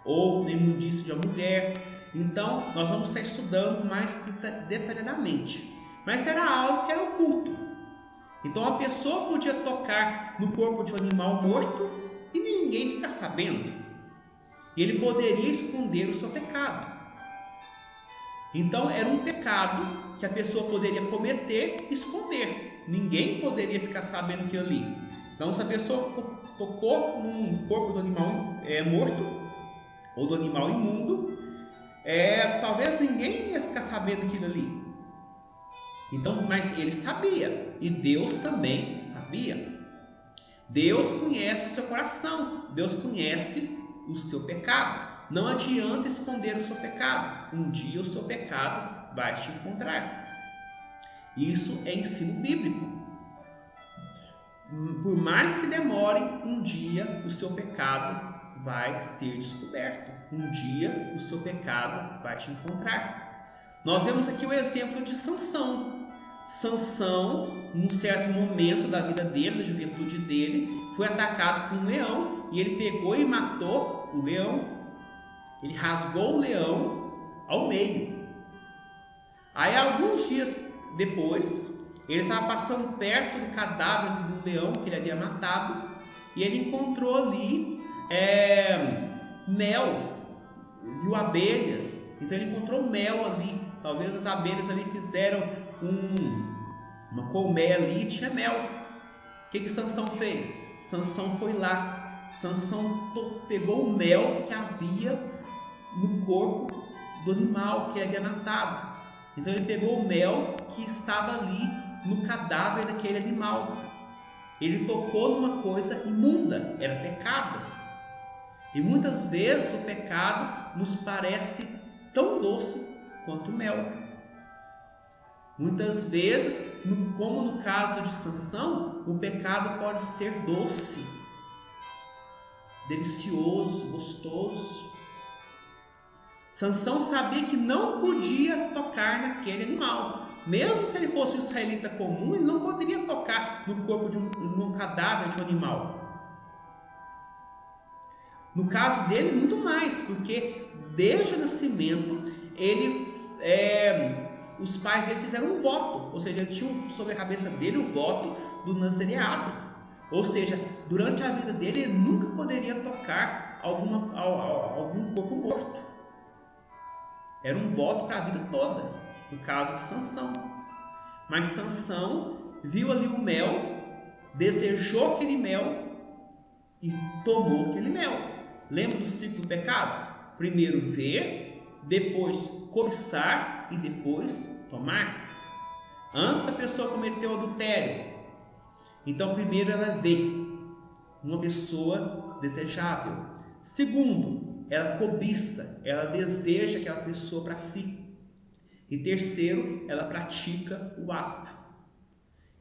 ou na imundície de uma mulher. Então, nós vamos estar estudando mais detalhadamente. Mas era algo que era oculto. Então, a pessoa podia tocar no corpo de um animal morto e ninguém fica sabendo. E ele poderia esconder o seu pecado. Então, era um pecado que a pessoa poderia cometer e esconder. Ninguém poderia ficar sabendo aquilo ali. Então, se a pessoa tocou no corpo do animal morto ou do animal imundo, talvez ninguém ia ficar sabendo aquilo ali. Então, mas ele sabia, e Deus também sabia. Deus conhece o seu coração, Deus conhece o seu pecado. Não adianta esconder o seu pecado. Um dia o seu pecado vai te encontrar. Isso é ensino bíblico. Por mais que demore, um dia o seu pecado vai ser descoberto. Um dia o seu pecado vai te encontrar. Nós vemos aqui o exemplo de Sansão. Sansão, num certo momento da vida dele, da juventude dele, foi atacado por um leão e ele pegou e matou o leão. Ele rasgou o leão ao meio. Aí, alguns dias depois, ele estava passando perto do cadáver do leão que ele havia matado e ele encontrou ali mel, viu abelhas. Então ele encontrou mel ali. Talvez as abelhas ali fizeram uma colmeia ali e tinha mel. O que Sansão fez? Sansão foi lá. Sansão pegou o mel que havia no corpo do animal que ele havia matado. Então ele pegou o mel que estava ali no cadáver daquele animal. Ele tocou numa coisa imunda, era pecado. E muitas vezes o pecado nos parece tão doce quanto o mel. Muitas vezes, como no caso de Sansão, o pecado pode ser doce, delicioso, gostoso. Sansão sabia que não podia tocar naquele animal, mesmo se ele fosse um israelita comum, ele não poderia tocar no corpo de um cadáver de um animal. No caso dele, muito mais, porque desde o nascimento os pais dele fizeram um voto, ou seja, ele tinha sobre a cabeça dele o voto do nazareado, ou seja, durante a vida dele ele nunca poderia tocar algum corpo morto. Era um voto para a vida toda, no caso de Sansão. Mas Sansão viu ali o mel, desejou aquele mel e tomou aquele mel. Lembra do ciclo do pecado? Primeiro ver, depois cobiçar e depois tomar. Antes a pessoa cometeu adultério, então primeiro ela vê uma pessoa desejável. Segundo, ela cobiça, ela deseja aquela pessoa para si. E terceiro, ela pratica o ato.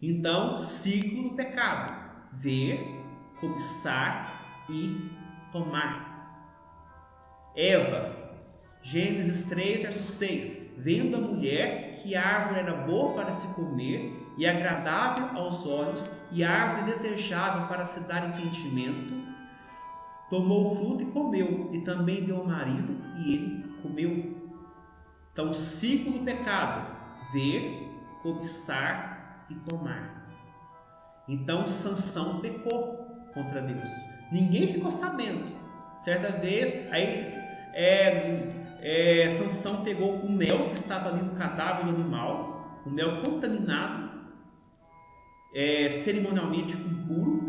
Então, ciclo do pecado: ver, cobiçar e tomar. Eva, Gênesis 3, verso 6: vendo a mulher que a árvore era boa para se comer e agradável aos olhos, e a árvore desejável para se dar entendimento, tomou o fruto e comeu, e também deu ao marido, e ele comeu. Então, o ciclo do pecado: ver, cobiçar e tomar. Então, Sansão pecou contra Deus. Ninguém ficou sabendo. Certa vez, Sansão pegou o mel que estava ali no cadáver do animal, o mel contaminado, cerimonialmente impuro,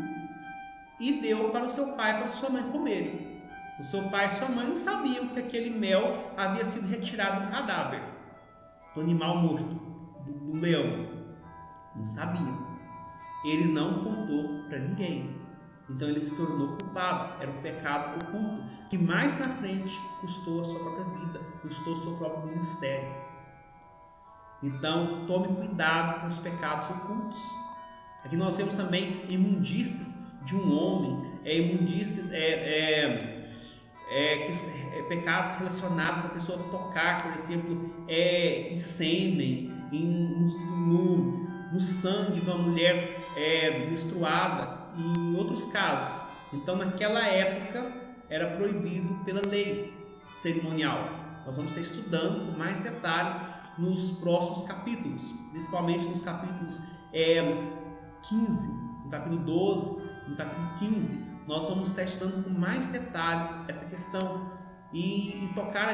e deu para o seu pai e para a sua mãe comerem. O seu pai e sua mãe não sabiam que aquele mel havia sido retirado do cadáver, do animal morto, do leão. Não sabiam. Ele não contou para ninguém. Então ele se tornou culpado. Era um pecado oculto que mais na frente custou a sua própria vida, custou o seu próprio ministério. Então tome cuidado com os pecados ocultos. Aqui nós vemos também imundícies de um homem, pecados relacionados a pessoa tocar, por exemplo, em sêmen, no sangue de uma mulher menstruada, e em outros casos. Então, naquela época, era proibido pela lei cerimonial. Nós vamos estar estudando com mais detalhes nos próximos capítulos, principalmente nos capítulos 15, no capítulo 12, no capítulo 15. Nós vamos estar estudando com mais detalhes essa questão. E tocar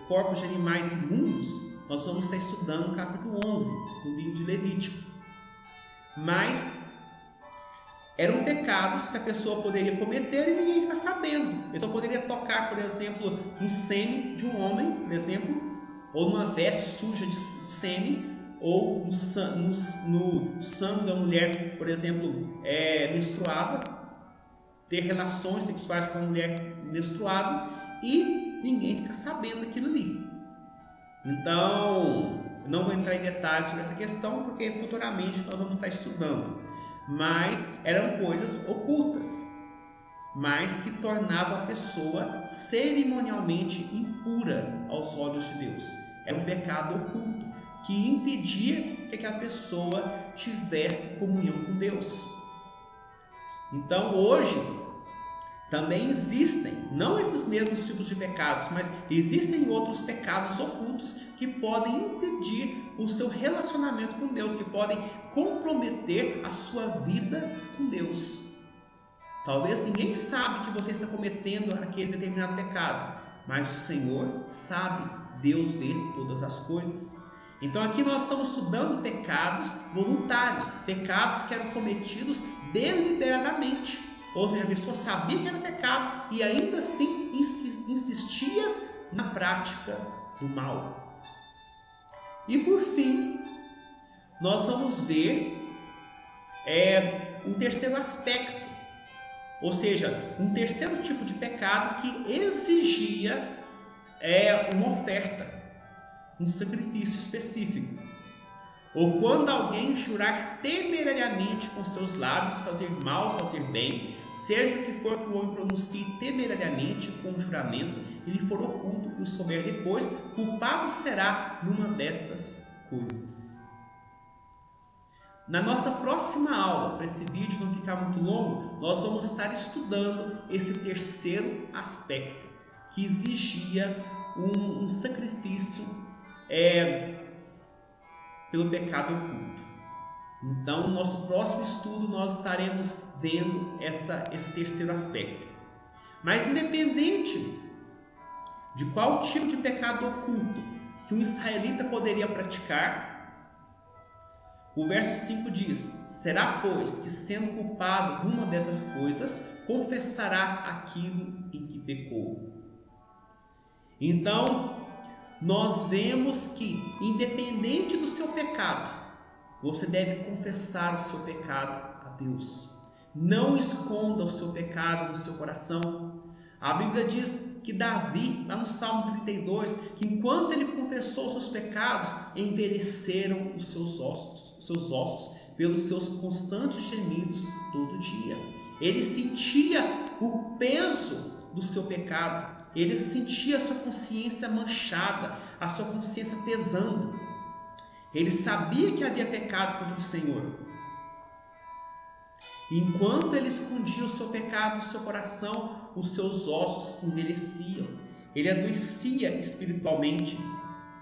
corpos de animais imundos, nós vamos estar estudando no capítulo 11, no livro de Levítico. Mas eram pecados que a pessoa poderia cometer e ninguém fica sabendo. A pessoa poderia tocar, por exemplo, no sêmen de um homem, por exemplo, ou numa veste suja de sêmen, ou no sangue da mulher, por exemplo, menstruada, ter relações sexuais com a mulher menstruada, e ninguém fica sabendo daquilo ali. Então, não vou entrar em detalhes sobre essa questão, porque futuramente nós vamos estar estudando. Mas eram coisas ocultas, mas que tornavam a pessoa cerimonialmente impura aos olhos de Deus. Era um pecado oculto que impedia que aquela pessoa tivesse comunhão com Deus. Então, hoje também existem, não esses mesmos tipos de pecados, mas existem outros pecados ocultos que podem impedir o seu relacionamento com Deus, que podem comprometer a sua vida com Deus. Talvez ninguém sabe que você está cometendo aquele determinado pecado, mas o Senhor sabe, Deus vê todas as coisas. Então aqui nós estamos estudando pecados voluntários, pecados que eram cometidos deliberadamente. Ou seja, a pessoa sabia que era pecado e ainda assim insistia na prática do mal. E por fim, nós vamos ver um terceiro aspecto, ou seja, um terceiro tipo de pecado que exigia uma oferta, um sacrifício específico. Ou quando alguém jurar temerariamente com seus lábios fazer mal, fazer bem, seja o que for que o homem pronuncie temerariamente com o juramento, e lhe for oculto e o souber depois, culpado será numa dessas coisas. Na nossa próxima aula, para esse vídeo não ficar muito longo, nós vamos estar estudando esse terceiro aspecto, que exigia um sacrifício pelo pecado oculto. Então, no nosso próximo estudo, nós estaremos vendo esse terceiro aspecto. Mas independente de qual tipo de pecado oculto que um israelita poderia praticar, o verso 5 diz: será, pois, que sendo culpado de uma dessas coisas, confessará aquilo em que pecou. Então, nós vemos que, independente do seu pecado, você deve confessar o seu pecado a Deus. Não esconda o seu pecado no seu coração. A Bíblia diz que Davi, lá no Salmo 32, que enquanto ele confessou os seus pecados, envelheceram os seus ossos pelos seus constantes gemidos todo dia. Ele sentia o peso do seu pecado, ele sentia a sua consciência manchada, a sua consciência pesando. Ele sabia que havia pecado contra o Senhor. Enquanto ele escondia o seu pecado no seu coração, os seus ossos se envelheciam. Ele adoecia espiritualmente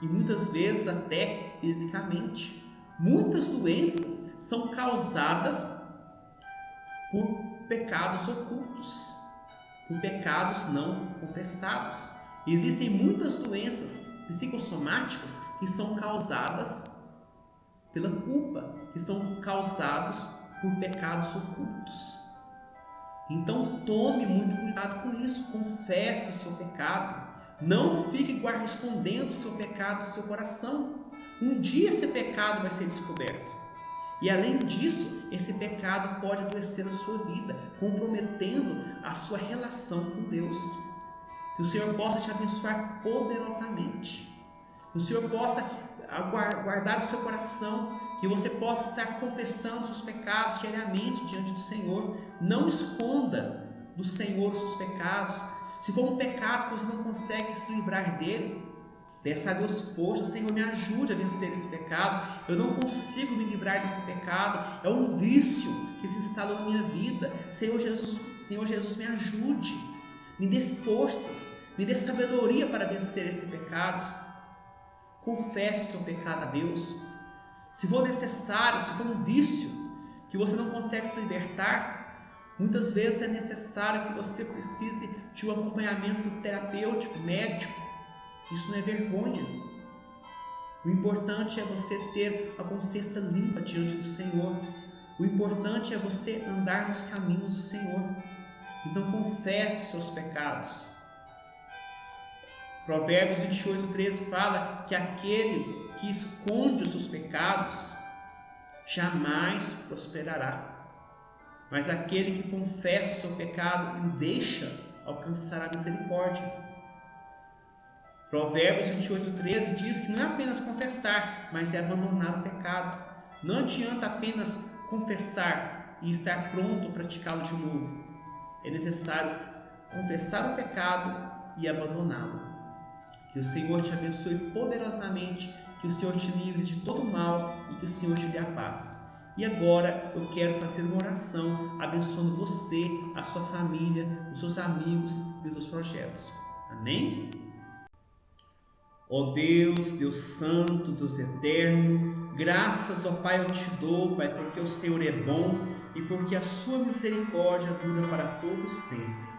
e muitas vezes até fisicamente. Muitas doenças são causadas por pecados ocultos, por pecados não confessados. Existem muitas doenças psicossomáticas que são causadas pela culpa, que são causados por pecados ocultos. Então tome muito cuidado com isso, confesse o seu pecado, não fique escondendo o seu pecado no seu coração. Um dia esse pecado vai ser descoberto. E além disso, esse pecado pode adoecer a sua vida, comprometendo a sua relação com Deus. Que o Senhor possa te abençoar poderosamente. Que o Senhor possa guardar o seu coração, que você possa estar confessando os seus pecados diariamente diante do Senhor. Não esconda do Senhor os seus pecados. Se for um pecado que você não consegue se livrar dele, peça a Deus força: Senhor, me ajude a vencer esse pecado. Eu não consigo me livrar desse pecado. É um vício que se instalou na minha vida. Senhor Jesus, me ajude. Me dê forças, me dê sabedoria para vencer esse pecado. Confesse o seu pecado a Deus. Se for necessário, se for um vício que você não consegue se libertar, muitas vezes é necessário que você precise de um acompanhamento terapêutico, médico. Isso não é vergonha. O importante é você ter a consciência limpa diante do Senhor. O importante é você andar nos caminhos do Senhor. Então confesse os seus pecados. Provérbios 28:13 fala que aquele que esconde os seus pecados jamais prosperará, mas aquele que confessa o seu pecado e o deixa alcançará misericórdia. Provérbios 28:13 diz que não é apenas confessar, mas é abandonar o pecado. Não adianta apenas confessar e estar pronto a praticá-lo de novo. É necessário confessar o pecado e abandoná-lo. Que o Senhor te abençoe poderosamente, que o Senhor te livre de todo mal e que o Senhor te dê a paz. E agora eu quero fazer uma oração abençoando você, a sua família, os seus amigos e os seus projetos. Amém? Ó Deus, Deus Santo, Deus Eterno, graças, ó Pai, eu te dou, Pai, porque o Senhor é bom e porque a sua misericórdia dura para todos sempre.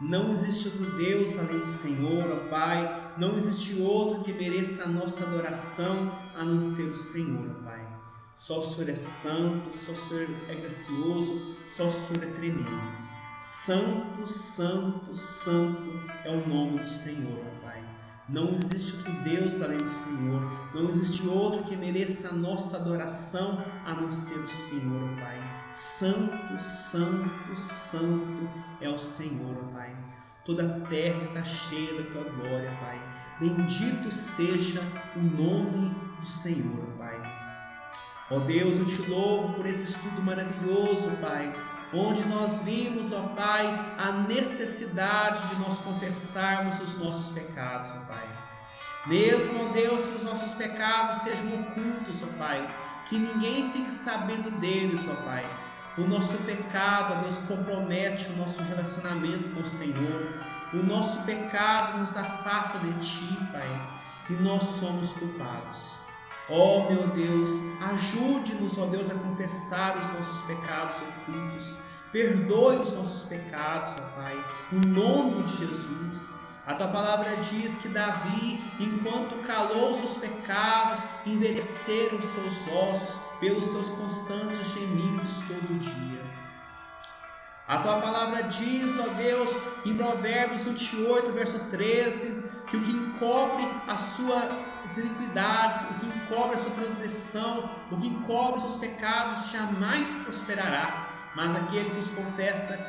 Não existe outro Deus além do Senhor, ó Pai. Não existe outro que mereça a nossa adoração a não ser o Senhor, ó Pai. Só o Senhor é santo, só o Senhor é gracioso, só o Senhor é tremendo. Santo, santo, santo é o nome do Senhor, ó Pai. Não existe outro Deus além do Senhor. Não existe outro que mereça a nossa adoração a não ser o Senhor, ó Pai. Santo, santo, santo é o Senhor, ó Pai. Toda a terra está cheia da tua glória, Pai. Bendito seja o nome do Senhor, ó Pai. Ó Deus, eu te louvo por esse estudo maravilhoso, Pai, onde nós vimos, ó Pai, a necessidade de nós confessarmos os nossos pecados, ó Pai. Mesmo, ó Deus, que os nossos pecados sejam ocultos, ó Pai, que ninguém fique sabendo deles, ó Pai. O nosso pecado, ó Deus, compromete o nosso relacionamento com o Senhor. O nosso pecado nos afasta de Ti, Pai, e nós somos culpados. Ó meu Deus, ajude-nos, ó Deus, a confessar os nossos pecados ocultos. Perdoe os nossos pecados, ó Pai, em nome de Jesus. A Tua palavra diz que Davi, enquanto calou os seus pecados, envelheceram os seus ossos pelos seus constantes gemidos todo dia. A Tua palavra diz, ó Deus, em Provérbios 28, verso 13, que o que encobre as suas iniquidades, o que encobre a sua transgressão, o que encobre os seus pecados, jamais prosperará, mas aquele que os confessa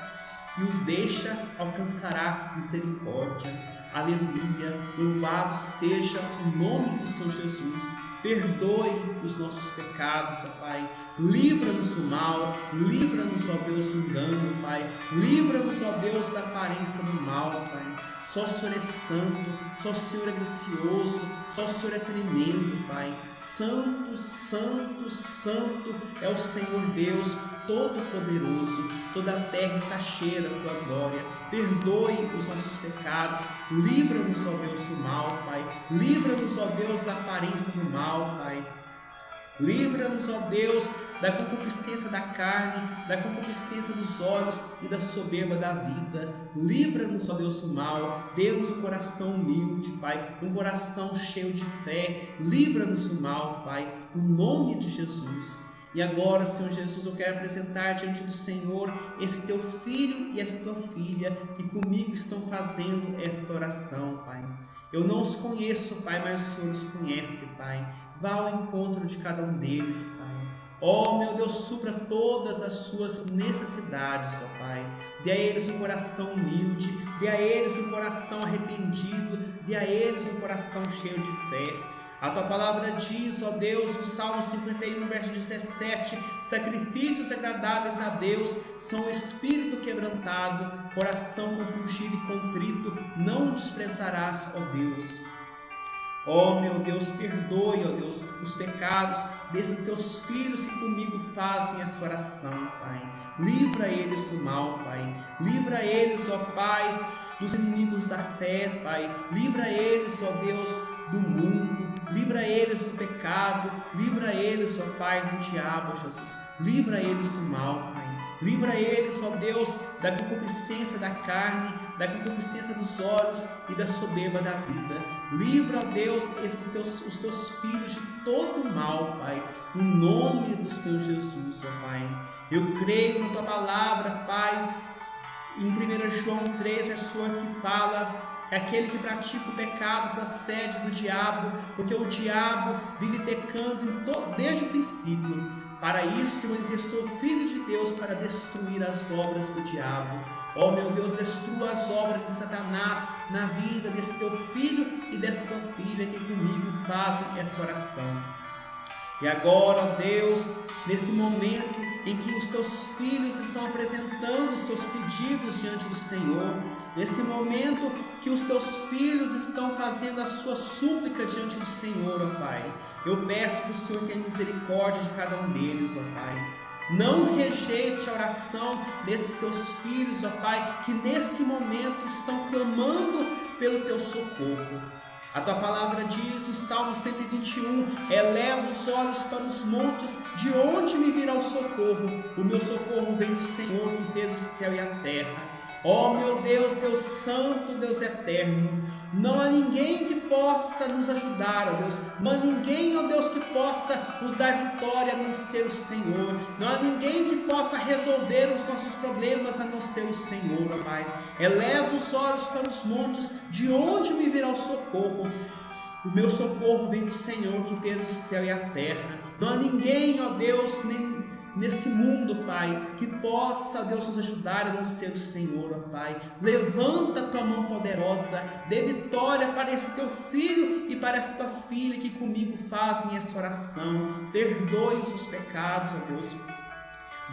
e os deixa, alcançará misericórdia. Aleluia, louvado seja o nome do Senhor Jesus. Perdoe os nossos pecados, ó Pai. Livra-nos do mal, livra-nos, ó Deus, do engano, Pai. Livra-nos, ó Deus, da aparência do mal, Pai. Só o Senhor é santo, só o Senhor é gracioso, só o Senhor é tremendo, Pai. Santo, santo, santo é o Senhor Deus Todo-Poderoso. Toda a terra está cheia da Tua glória. Perdoe os nossos pecados. Livra-nos, ó Deus, do mal, Pai. Livra-nos, ó Deus, da aparência do mal, Pai. Livra-nos, ó Deus, da concupiscência da carne, da concupiscência dos olhos e da soberba da vida. Livra-nos, ó Deus, do mal. Dê-nos um coração humilde, Pai, um coração cheio de fé. Livra-nos do mal, Pai, em nome de Jesus. E agora, Senhor Jesus, eu quero apresentar diante do Senhor esse Teu filho e essa Tua filha que comigo estão fazendo esta oração, Pai. Eu não os conheço, Pai, mas o Senhor os conhece, Pai. Vá ao encontro de cada um deles, Pai. Ó, meu Deus, supra todas as suas necessidades, ó Pai. Dê a eles um coração humilde, dê a eles um coração arrependido, dê a eles um coração cheio de fé. A Tua palavra diz, ó Deus, no Salmo 51, verso 17, sacrifícios agradáveis a Deus são o espírito quebrantado, coração compungido e contrito, não desprezarás, ó Deus. Ó meu Deus, perdoe, ó Deus, os pecados desses Teus filhos que comigo fazem essa oração, Pai. Livra eles do mal, Pai. Livra eles, ó Pai, dos inimigos da fé, Pai. Livra eles, ó Deus, do mundo. Livra eles do pecado. Livra eles, ó Pai, do diabo, Jesus. Livra eles do mal, Pai. Livra eles, ó Deus, da concupiscência da carne, da concupiscência dos olhos e da soberba da vida. Livra, ó Deus, os Teus filhos de todo mal, Pai, em nome do Senhor Jesus, ó Pai. Eu creio na Tua palavra, Pai, em 1 João 3, verso 8, que fala que aquele que pratica o pecado procede do diabo, porque o diabo vive pecando desde o princípio. Para isso se manifestou o Filho de Deus, para destruir as obras do diabo. Ó meu Deus, destrua as obras de Satanás na vida desse Teu filho e dessa Tua filha que comigo fazem essa oração. E agora, ó Deus, nesse momento em que os Teus filhos estão apresentando os seus pedidos diante do Senhor, nesse momento que os Teus filhos estão fazendo a sua súplica diante do Senhor, ó Pai, eu peço que o Senhor tenha misericórdia de cada um deles, ó Pai. Não rejeite a oração desses Teus filhos, ó Pai, que nesse momento estão clamando pelo Teu socorro. A Tua palavra diz no Salmo 121, eleva os olhos para os montes, de onde me virá o socorro? O meu socorro vem do Senhor, que fez o céu e a terra. Ó meu Deus, Deus santo, Deus eterno, não há ninguém que possa nos ajudar, ó Deus, não há ninguém, ó Deus, que possa nos dar vitória a não ser o Senhor, não há ninguém que possa resolver os nossos problemas a não ser o Senhor, ó Pai. Eleva os olhos para os montes, de onde me virá o socorro? O meu socorro vem do Senhor, que fez o céu e a terra. Não há ninguém, ó Deus, nem nesse mundo, Pai, que possa, Deus, nos ajudar a não ser o Senhor, ó Pai. Levanta a Tua mão poderosa, dê vitória para esse Teu filho e para essa Tua filha que comigo fazem essa oração. Perdoe os seus pecados, ó Deus.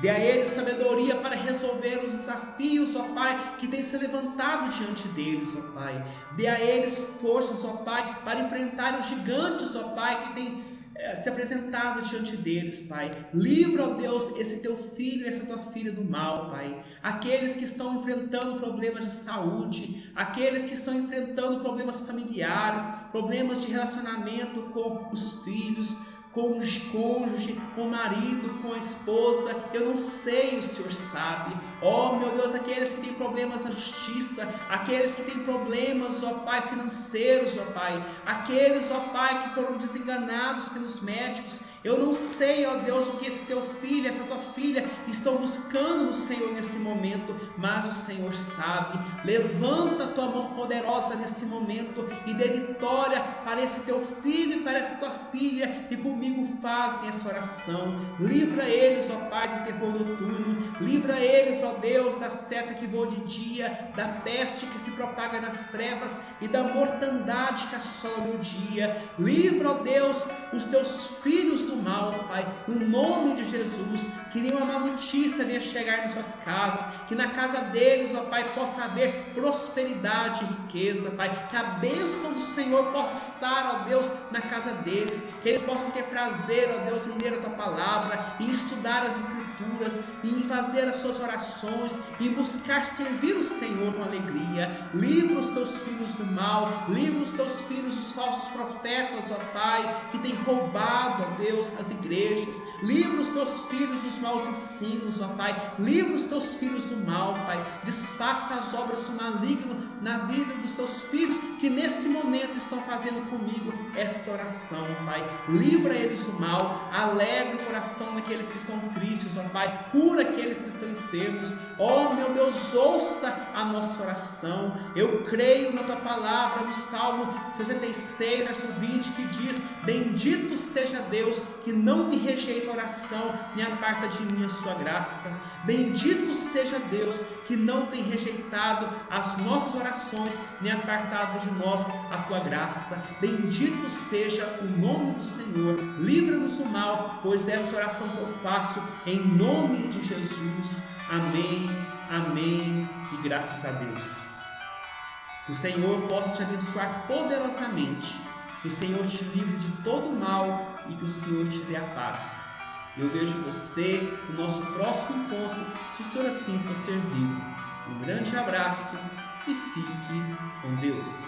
Dê a eles sabedoria para resolver os desafios, ó Pai, que têm se levantado diante deles, ó Pai. Dê a eles forças, ó Pai, para enfrentar os gigantes, ó Pai, que têm se apresentado diante deles, Pai. Livra, ó Deus, esse teu filho e essa tua filha do mal, Pai. Aqueles que estão enfrentando problemas de saúde, aqueles que estão enfrentando problemas familiares, problemas de relacionamento com os filhos, com o cônjuge, com o marido, com a esposa, eu não sei, o Senhor sabe. Oh, meu Deus, aqueles que têm problemas na justiça, aqueles que têm problemas, ó Pai, financeiros, ó Pai, aqueles, ó Pai, que foram desenganados pelos médicos, eu não sei, ó Deus, o que esse teu filho, essa tua filha estão buscando no Senhor nesse momento, mas o Senhor sabe. Levanta a tua mão poderosa nesse momento e dê vitória para esse teu filho e para essa tua filha, e comigo fazem essa oração. Livra eles, ó Pai, do terror noturno, livra eles, ó Deus, da seta que voa de dia, da peste que se propaga nas trevas e da mortandade que assola o dia. Livra, ó Deus, os teus filhos do mal, Pai, no nome de Jesus. Que nenhuma má notícia venha chegar nas suas casas, que na casa deles, ó Pai, possa haver prosperidade e riqueza, Pai, que a bênção do Senhor possa estar, ó Deus, na casa deles, que eles possam ter prazer, ó Deus, em ler a tua palavra, em estudar as escrituras, em fazer as suas orações, em buscar servir o Senhor com alegria. Livra os teus filhos do mal, livra os teus filhos dos falsos profetas, ó Pai, que têm roubado, ó Deus, as igrejas. Livra os teus filhos dos maus ensinos, ó Pai, livra os teus filhos do mal, Pai. Desfaça as obras do maligno na vida dos teus filhos que nesse momento estão fazendo comigo esta oração, Pai. Livra eles do mal, alegra o coração daqueles que estão tristes, ó Pai, cura aqueles que estão enfermos. Ó meu Deus, ouça a nossa oração. Eu creio na tua palavra no Salmo 66, verso 20, que diz: bendito seja Deus que não me rejeita a oração, nem aparta de mim a sua graça. Bendito seja Deus que não tem rejeitado as nossas orações, nem apartado de nós a tua graça. Bendito seja o nome do Senhor. Livra-nos do mal, pois essa oração que eu faço em nome de Jesus. Amém, amém e graças a Deus. Que o Senhor possa te abençoar poderosamente, que o Senhor te livre de todo o mal e que o Senhor te dê a paz. Eu vejo você no nosso próximo encontro, se o Senhor assim for servido. Um grande abraço e fique com Deus.